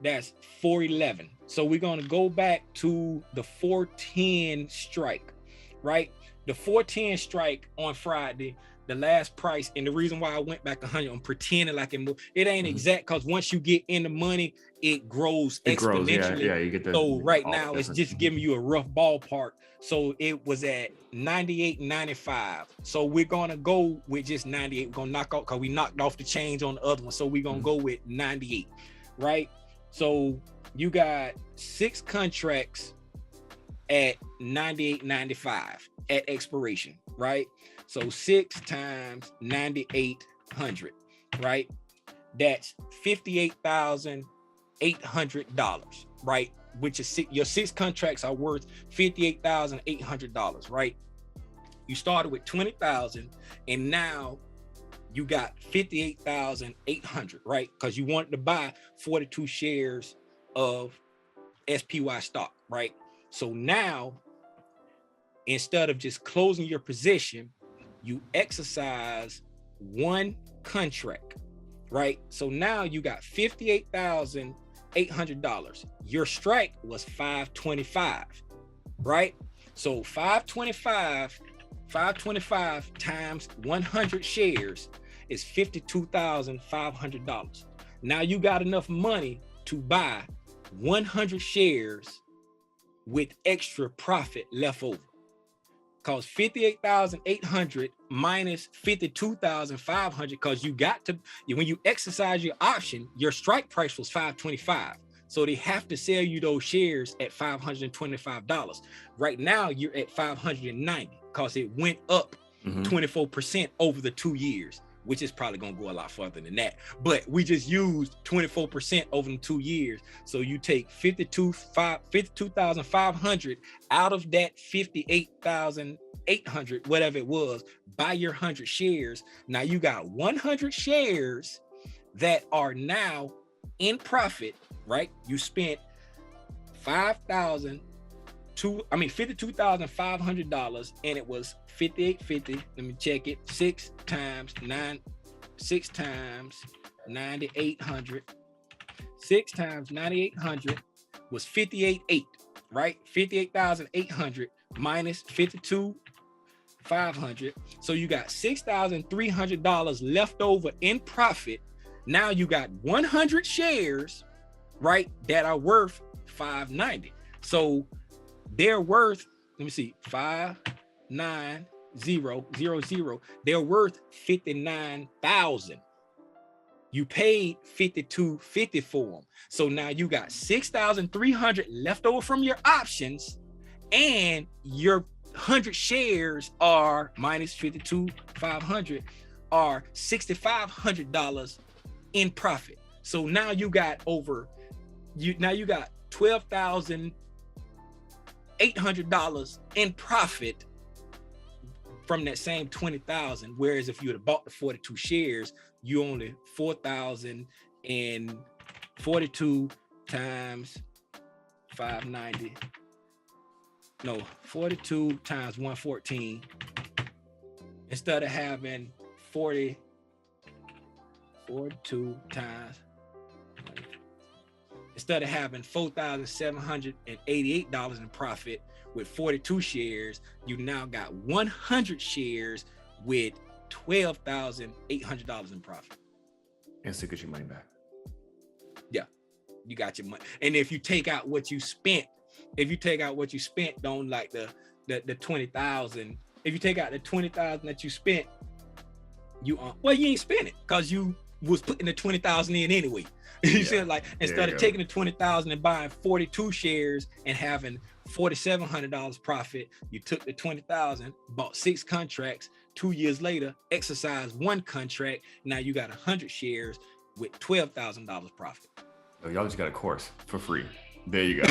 that's 411. So we're going to go back to the 410 strike, right? the 410 strike on Friday, the last price, and the reason why I went back 100, I'm pretending like it ain't exact, because once you get in the money, it grows exponentially. Yeah, you get the. So right now, it's just giving you a rough ballpark. So it was at 98.95. So we're gonna go with just 98. We're gonna knock out, because we knocked off the change on the other one. So we're gonna go with 98, right? So you got 6 contracts at 98.95 at expiration, right? So 6 times 9,800, right? That's $58,800, right? Which is your 6 contracts are worth $58,800, right? You started with 20,000, and now you got 58,800, right? Because you wanted to buy 42 shares of SPY stock, right? So now, instead of just closing your position, you exercise 1 contract, right? So now you got $58,800. Your strike was 525, right? So 525 times 100 shares is $52,500. Now you got enough money to buy 100 shares with extra profit left over. Because 58,800 minus 52,500, because you got to, when you exercise your option, your strike price was 525. So they have to sell you those shares at $525. Right now, you're at 590 because it went up 24% over the 2 years, which is probably going to go a lot further than that. But we just used 24% over the 2 years. So you take 52,500 out of that 58,800, whatever it was, buy your 100 shares. Now you got 100 shares that are now in profit, right? You spent $52,500, and it was 5850. Let me check it. 6 times 9,800. 6 times 9,800 was 58,800, right? 58,800 minus 52,500. So you got $6,300 left over in profit. Now you got 100 shares, right, that are worth 590. So they're worth, let me see, 59000. They're worth 59,000. You paid 5250 for them. So now you got 6,300 left over from your options, and your 100 shares are minus 52,500 are $6,500 in profit. So now you got $12,800 in profit from that same 20,000. Whereas if you would have bought the 42 shares, you only 4,042 times 590. No, 42 times 114. Instead of having 42 times, instead of having $4,788 in profit with 42 shares, you now got 100 shares with $12,800 in profit. And still get your money back. Yeah, you got your money. And if you take out what you spent, on like the 20,000, if you take out the 20,000 that you spent, you ain't spend it because you was putting the 20,000 in anyway. You said, like, instead of taking the 20,000 and buying 42 shares and having $4,700 profit, you took the 20,000, bought 6 contracts. 2 years later, exercised 1 contract. Now you got 100 shares with $12,000 profit. Oh, y'all just got a course for free. There you go.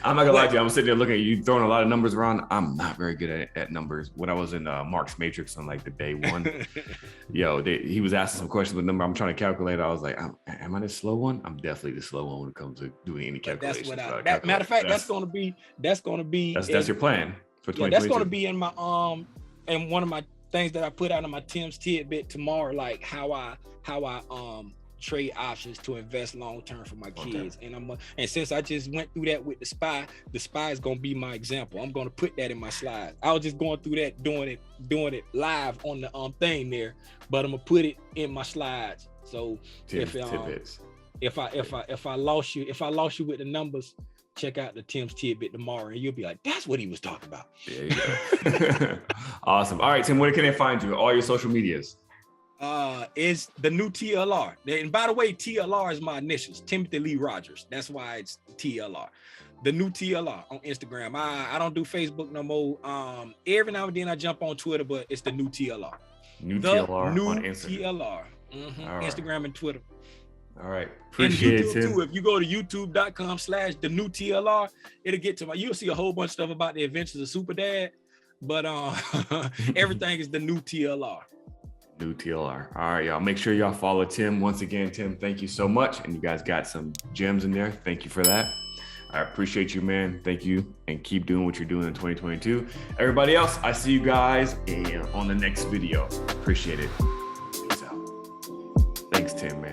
I'm not gonna lie to you. I'm sitting there looking at you throwing a lot of numbers around. I'm not very good at numbers. When I was in Mark's Matrix on like the day one, he was asking some questions with number. I'm trying to calculate. I was like, am I the slow one? I'm definitely the slow one when it comes to doing any calculations. Matter of fact, that's gonna be that's your plan for 2022. That's gonna be in my in one of my things that I put out on my Tim's Tidbit tomorrow, like how I trade options to invest long term for my kids. And and since I just went through that with the spy is gonna be my example. I'm gonna put that in my slides. I was just going through that, doing it live on the thing there, but I'm gonna put it in my slides. So Tidbits. if I lost you with the numbers, check out the Tim's Tidbit tomorrow, and you'll be like, that's what he was talking about. There you go. Awesome. All right, Tim, where can they find you? All your social medias. Is the new TLR. And by the way, TLR is my initials, Timothy Lee Rogers. That's why it's TLR. The new TLR on Instagram. I don't do Facebook no more. Every now and then I jump on Twitter, but it's the new TLR. TLR on Instagram. TLR. Right. Instagram and Twitter. All right. Appreciate it, Tim. Too. If you go to youtube.com/the new TLR, it'll get to you'll see a whole bunch of stuff about the adventures of Super Dad, but everything is the new TLR. New TLR. All right, y'all. Make sure y'all follow Tim. Once again, Tim, thank you so much. And you guys got some gems in there. Thank you for that. I appreciate you, man. Thank you. And keep doing what you're doing in 2022. Everybody else, I see you guys on the next video. Appreciate it.